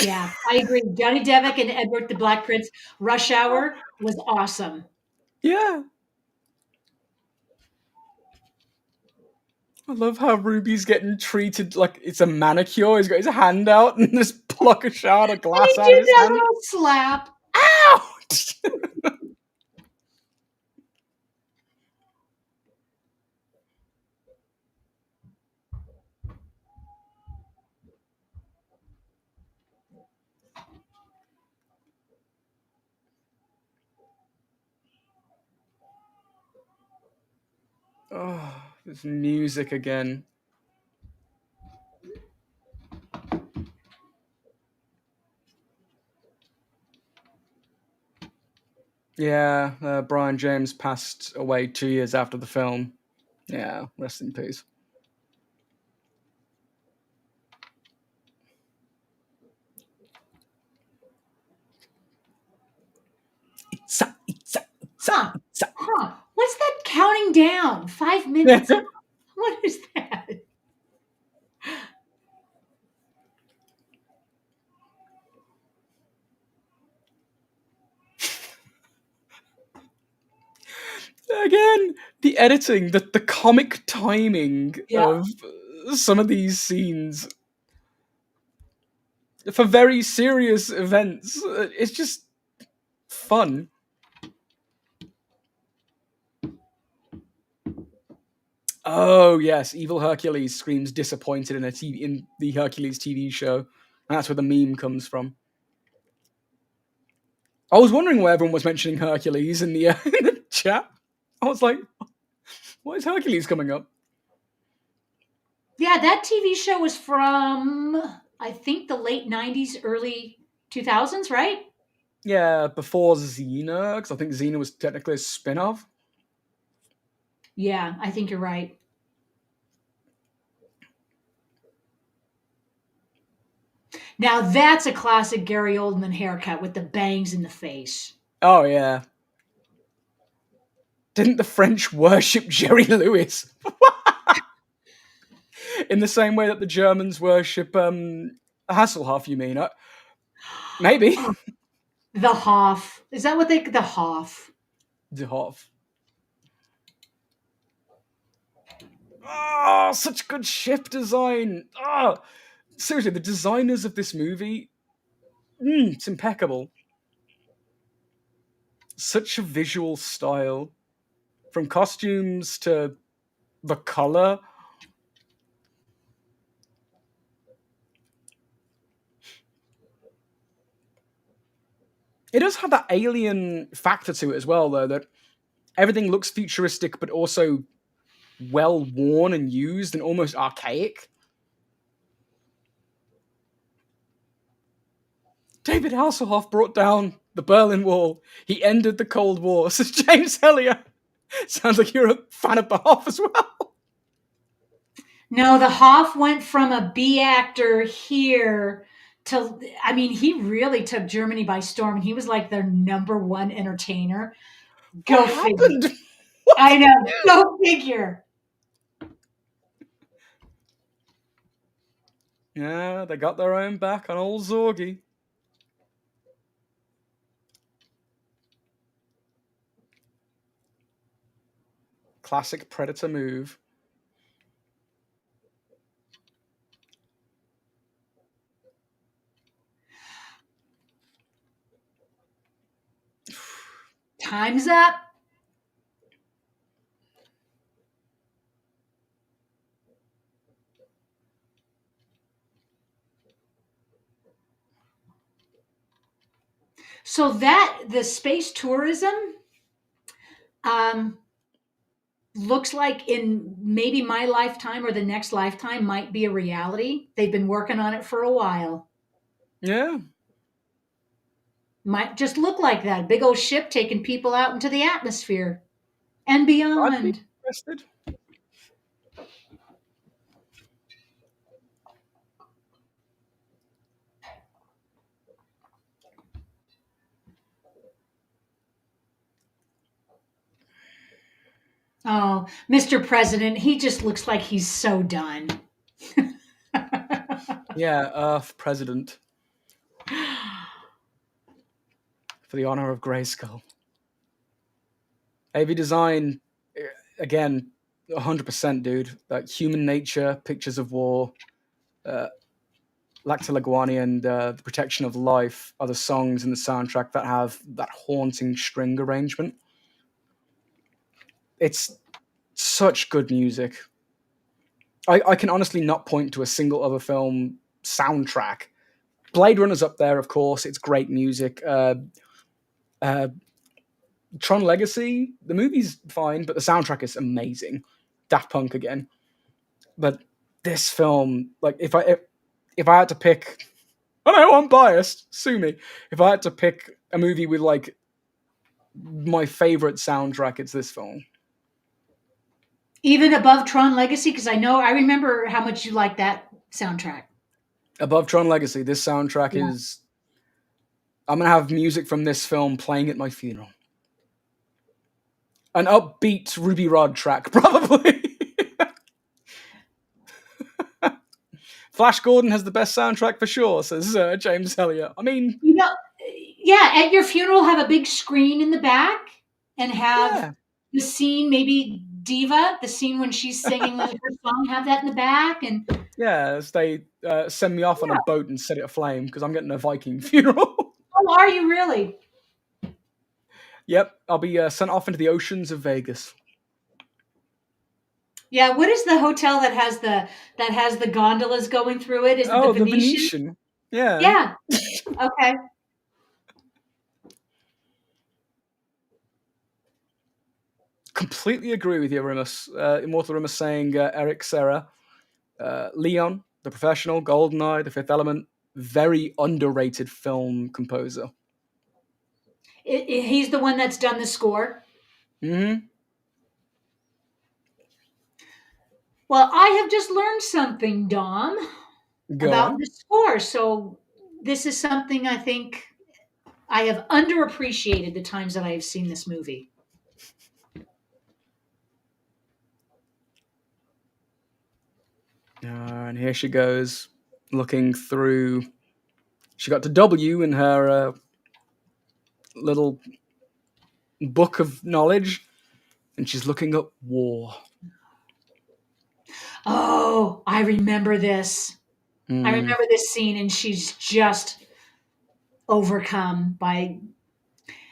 Yeah, I agree. Johnny Depp and Edward the Black Prince. Rush Hour was awesome. Yeah. I love how Ruby's getting treated like it's a manicure. He's got his hand out and just pluck a shard of And glass he out of did his that hand. little slap. Ouch! Oh, this music again. Yeah, Brian James passed away 2 years after the film. Yeah, rest in peace. Huh. Huh. What's that counting down? 5 minutes. What is that? Again, the editing, the comic timing Yeah. of some of these scenes for very serious events. It's just fun. Oh yes, evil Hercules screams disappointed in the Hercules TV show. And that's where the meme comes from. I was wondering why everyone was mentioning Hercules in the, in the chat. I was like, why is Hercules coming up? Yeah, that TV show was from, I think, the late 90s, early 2000s, right? Yeah, before Xena, because I think Xena was technically a spin-off. Yeah, I think you're right. Now that's a classic Gary Oldman haircut with the bangs in the face. Oh yeah. Didn't the French worship Jerry Lewis? In the same way that the Germans worship Hasselhoff, you mean? Maybe. Oh, the Hoff. Is that what the Hoff? The Hoff. Oh, such good ship design. Oh, seriously, the designers of this movie, it's impeccable. Such a visual style. From costumes to the color. It does have that alien factor to it as well, though, that everything looks futuristic but also well worn and used and almost archaic. David Hasselhoff brought down the Berlin Wall. He ended the Cold War, says James Hellier. Sounds like you're a fan of the Hoff as well. No, the Hoff went from a B actor here to, I mean, he really took Germany by storm and he was like their number one entertainer. What Go figure. happened? What I did know. he do? Go figure. Yeah, they got their own back on old Zorgy. Classic Predator move. Time's up. So that the space tourism um, looks like in maybe my lifetime or the next lifetime might be a reality. They've been working on it for a while. Yeah, Might just look like that. A big old ship taking people out into the atmosphere and I'd be beyond. interested. Oh, Mr. President, he just looks like he's so done. Yeah, Earth President for the honor of Grayskull. AV design, again, 100%, dude. Like human nature, pictures of war, uh, Lacta Laguani, and the protection of life are the songs in the soundtrack that have that haunting string arrangement. It's such good music. I can honestly not point to a single other film soundtrack. Blade Runner's up there, of course. It's great music. Uh, Tron Legacy, the movie's fine, but the soundtrack is amazing. Daft Punk again. But this film, like, if I had to pick, I know I'm biased. Sue me. If I had to pick a movie with like my favorite soundtrack, it's this film. Even above Tron Legacy, because I remember how much you like that soundtrack. Above Tron Legacy, this soundtrack Yeah. is. I'm gonna have music from this film playing at my funeral. An upbeat Ruby Rod track, probably. Flash Gordon has the best soundtrack for sure, says James Elliott. I mean, Yeah, at your funeral, have a big screen in the back and have yeah, the scene, maybe Diva, the scene when she's singing her song, have that in the back. And yeah. As they send me off on a boat and set it aflame because I'm getting a Viking funeral. oh, are you really? Yep, I'll be sent off into the oceans of Vegas. Yeah, what is the hotel that has the gondolas going through it? Is it the Oh, the Venetian? Venetian. Yeah. Yeah. Okay. Completely agree with you, Rimus. Immortal Rimus saying Eric Serra. Leon, The Professional, Goldeneye, The Fifth Element. Very underrated film composer. He's the one that's done the score. Mm-hmm. Well, I have just learned something, Dom, Go about on. the score. So this is something I think I have underappreciated the times that I have seen this movie. And here she goes, looking through. She got to W in her little book of knowledge, and she's looking up war. Oh, I remember this. I Mm. remember this scene, and she's just overcome by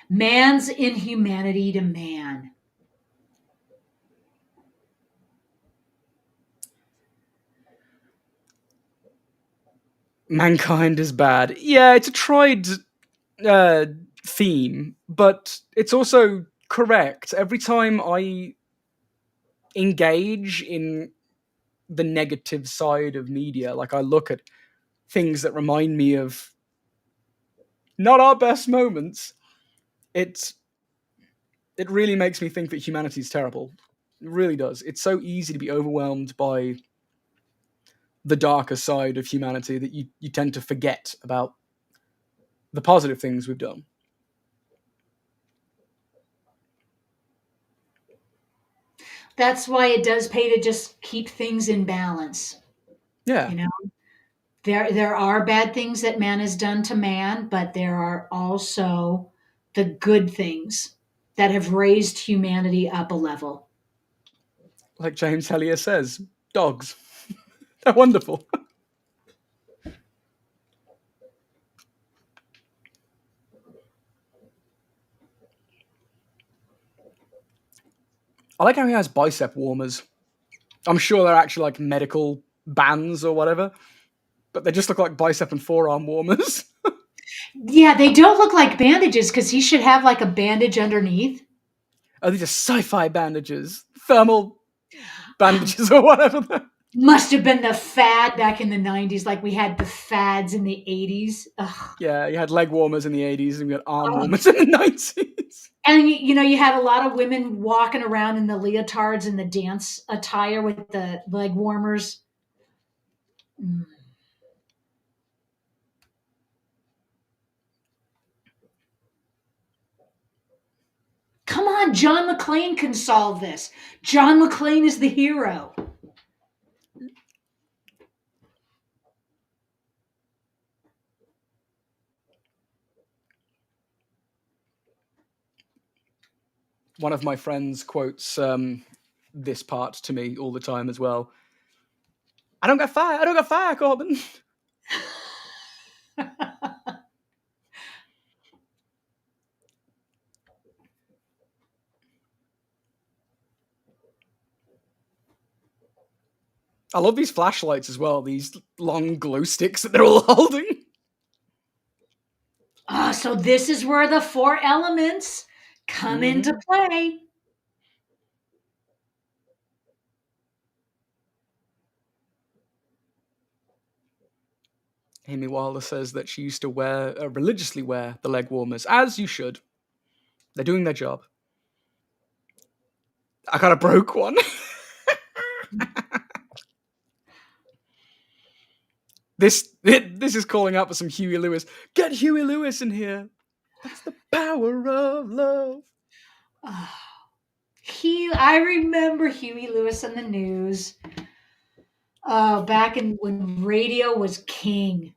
man's inhumanity to man. Mankind is bad. Yeah, it's a tried uh, theme, but it's also correct. Every time I engage in the negative side of media, like I look at things that remind me of not our best moments, it really makes me think that humanity is terrible. It really does. It's so easy to be overwhelmed by the darker side of humanity that you tend to forget about the positive things we've done. That's why it does pay to just keep things in balance. Yeah, You know, there are bad things that man has done to man, but there are also the good things that have raised humanity up a level. like James Hellier says, dogs. They're wonderful. I like how he has bicep warmers. I'm sure they're actually like medical bands or whatever, but they just look like bicep and forearm warmers. Yeah, they don't look like bandages because he should have like a bandage underneath. Oh, these are sci-fi bandages, thermal bandages or whatever. Must have been the fad back in the 90s, like we had the fads in the 80s. Ugh. Yeah, you had leg warmers in the 80s and you had arm warmers in the 90s. And you had a lot of women walking around in the leotards and the dance attire with the leg warmers. Mm. Come on, John McClane can solve this. John McClane is the hero. One of my friends quotes this part to me all the time as well. I don't got fire, Corbin. I love these flashlights as well, these long glow sticks that they're all holding. So this is where the four elements come into play. Amy Wilder says that she used to religiously wear the leg warmers, as you should. They're doing their job. I kind of broke one. This is calling out for some Huey Lewis. Get Huey Lewis in here. That's the power of love. I remember Huey Lewis on the news. Back when radio was king.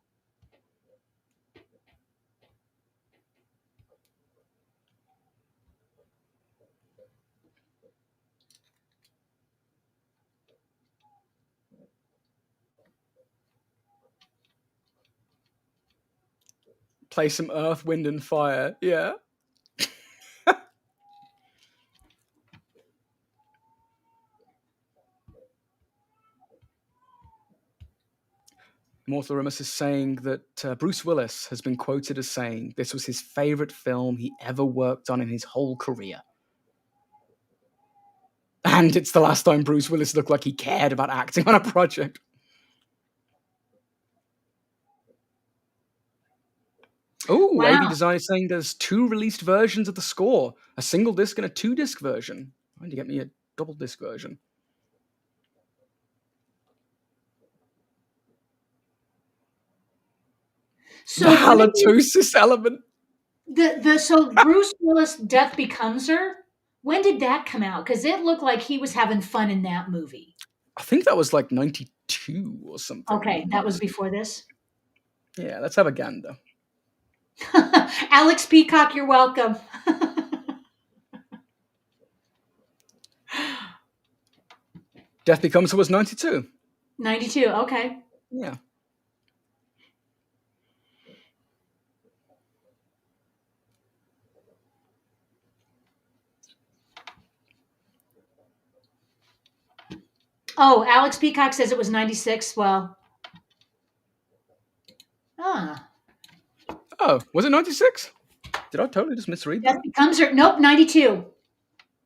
Play some Earth, Wind, and Fire. Yeah. Mortal Remus is saying that Bruce Willis has been quoted as saying this was his favorite film he ever worked on in his whole career. And it's the last time Bruce Willis looked like he cared about acting on a project. Oh, Wow. AV Design is saying there's 2 released versions of the score, a single disc and a 2-disc version. Why did you get me a double disc version? So the halitosis element. So Bruce Willis' Death Becomes Her. When did that come out? Because it looked like he was having fun in that movie. I think that was like 92 or something. Okay, that was before this. Yeah, let's have a gander. Alex Peacock, you're welcome. Death Becomes Her was 92. 92, okay. Yeah. Oh, Alex Peacock says it was 96. Well, Oh, was it 96? Did I totally just misread Death that? Becomes Her. Nope, 92.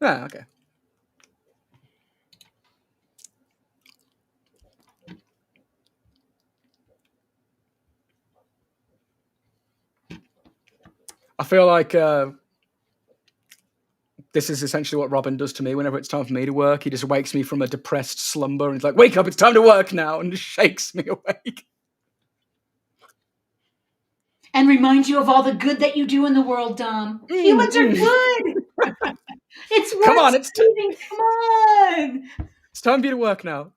Ah, okay. I feel like this is essentially what Robin does to me whenever it's time for me to work. He just wakes me from a depressed slumber and he's like, wake up, it's time to work now, and just shakes me awake. And reminds you of all the good that you do in the world, Dom. Humans are good. It's Come on, Come on. It's time for you to work now.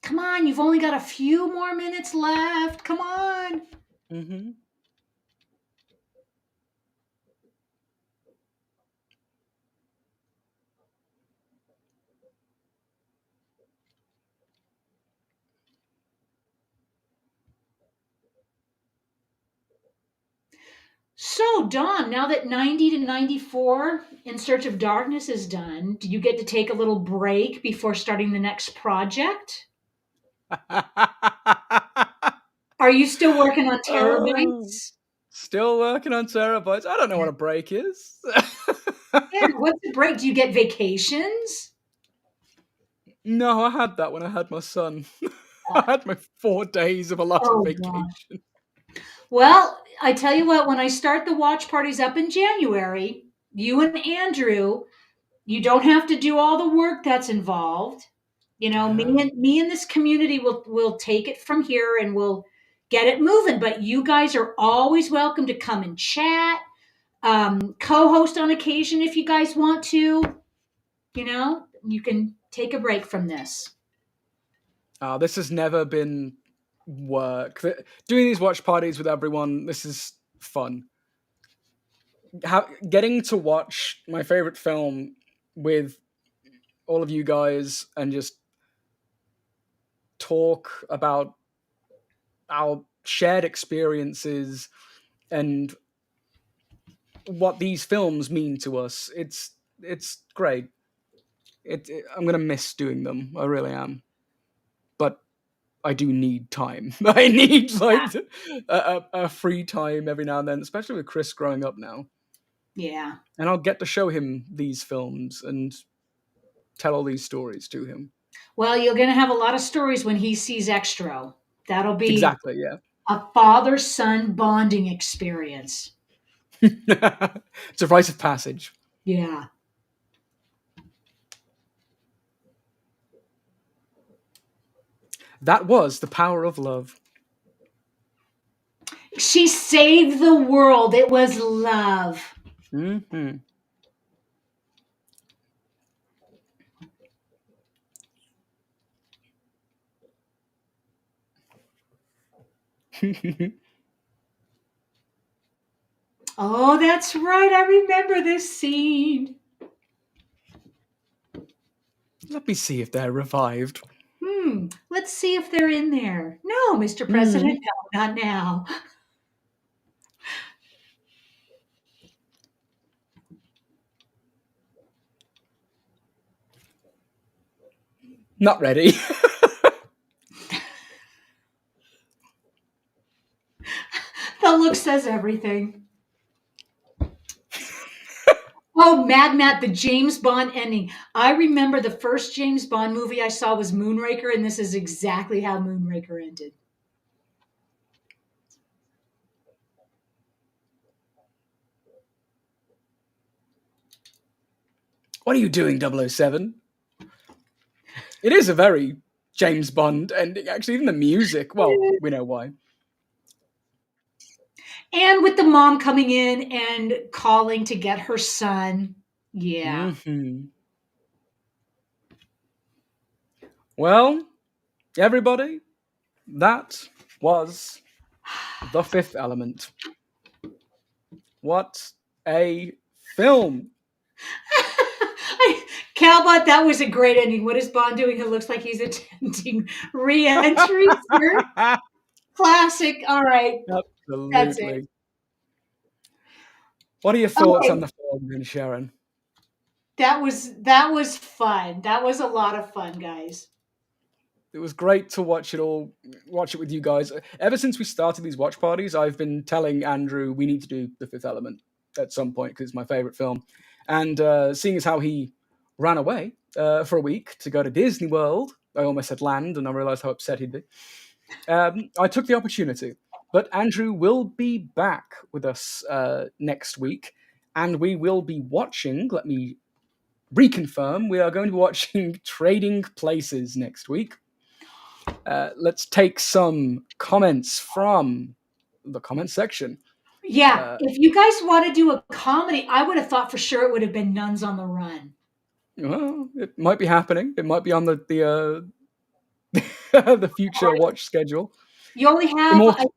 Come on, you've only got a few more minutes left. Come on. Mm-hmm. So, Dawn, now that 90 to 94 In Search of Darkness is done, do you get to take a little break before starting the next project? Are you still working on Oh, terabytes? still working on terabytes. I don't know what a break is. Yeah, what's the break? Do you get vacations? No, I had that when I had my son. I had my 4 days of a lot of Oh gosh. vacation. Well, I tell you what, when I start the watch parties up in January, you and Andrew, you don't have to do all the work that's involved. You know, Yeah. me and this community will take it from here and we'll get it moving. But you guys are always welcome to come and chat, co-host on occasion if you guys want to. You know, you can take a break from this. This has never been work. Doing these watch parties with everyone, this is fun. Getting to watch my favorite film with all of you guys and just talk about our shared experiences and what these films mean to us. It's great. I'm gonna miss doing them. I really am. But I do need time. I need like a free time every now and then, especially with Chris growing up now. Yeah. And I'll get to show him these films and tell all these stories to him. Well, you're going to have a lot of stories when he sees Extra. That'll be Exactly, yeah. a father-son bonding experience. It's a rite of passage. Yeah. That was The Power of Love. She saved the world. It was love. Mm-hmm. Oh, that's right. I remember this scene. Let me see if they're revived. Let's see if they're in there. No, Mr. Mm. President, no, not now. Not ready. The look says everything. Oh, Mad Matt, the James Bond ending. I remember the first James Bond movie I saw was Moonraker, and this is exactly how Moonraker ended. What are you doing, 007? It is a very James Bond ending, actually. Even the music. Well, we know why. And with the mom coming in and calling to get her son. Yeah. Mm-hmm. Well, everybody, that was The Fifth Element. What a film! Calbot, that was a great ending. What is Bond doing? It looks like he's attempting re-entry, sir. Classic. All right. That's it. Absolutely. What are your thoughts Okay. on the film, then, Sharon? That was fun. That was a lot of fun, guys. It was great to watch it with you guys. Ever since we started these watch parties, I've been telling Andrew we need to do The Fifth Element at some point because it's my favorite film. And seeing as how he ran away for a week to go to Disney World, I almost said land, and I realized how upset he'd be. I took the opportunity. But Andrew will be back with us next week, and we will be watching. Let me reconfirm. We are going to be watching Trading Places next week. Let's take some comments from the comment section. Yeah, if you guys want to do a comedy, I would have thought for sure it would have been Nuns on the Run. Well, it might be happening. It might be on the the future watch schedule. You only have I think,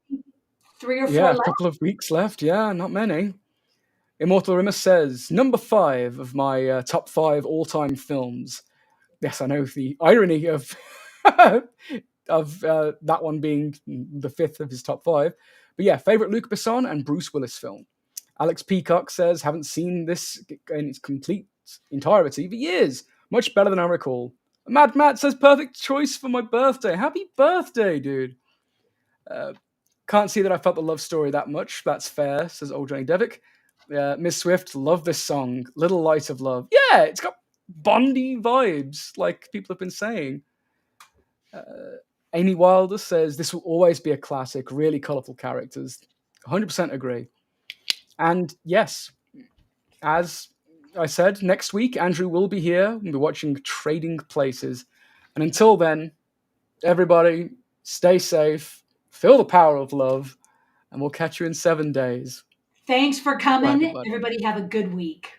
3 or 4 Yeah, a left. couple of weeks left. Yeah, not many. Immortal Rimmer says, number 5 of my top 5 all-time films. Yes, I know the irony of of that one being the 5th of his top 5. But yeah, favorite Luc Besson and Bruce Willis film. Alex Peacock says, haven't seen this in its complete entirety for years. Much better than I recall. Mad Matt says, perfect choice for my birthday. Happy birthday, dude. Can't see that I felt the love story that much. That's fair, says old Johnny Devick. Miss Swift, love this song. Little Light of Love. Yeah, it's got Bondy vibes, like people have been saying. Amy Wilder says, this will always be a classic. Really colourful characters. 100% agree. And yes, as I said, next week, Andrew will be here. We'll be watching Trading Places. And until then, everybody, stay safe, feel the power of love, and we'll catch you in 7 days. Thanks for Bye, coming. everybody. Everybody have a good week.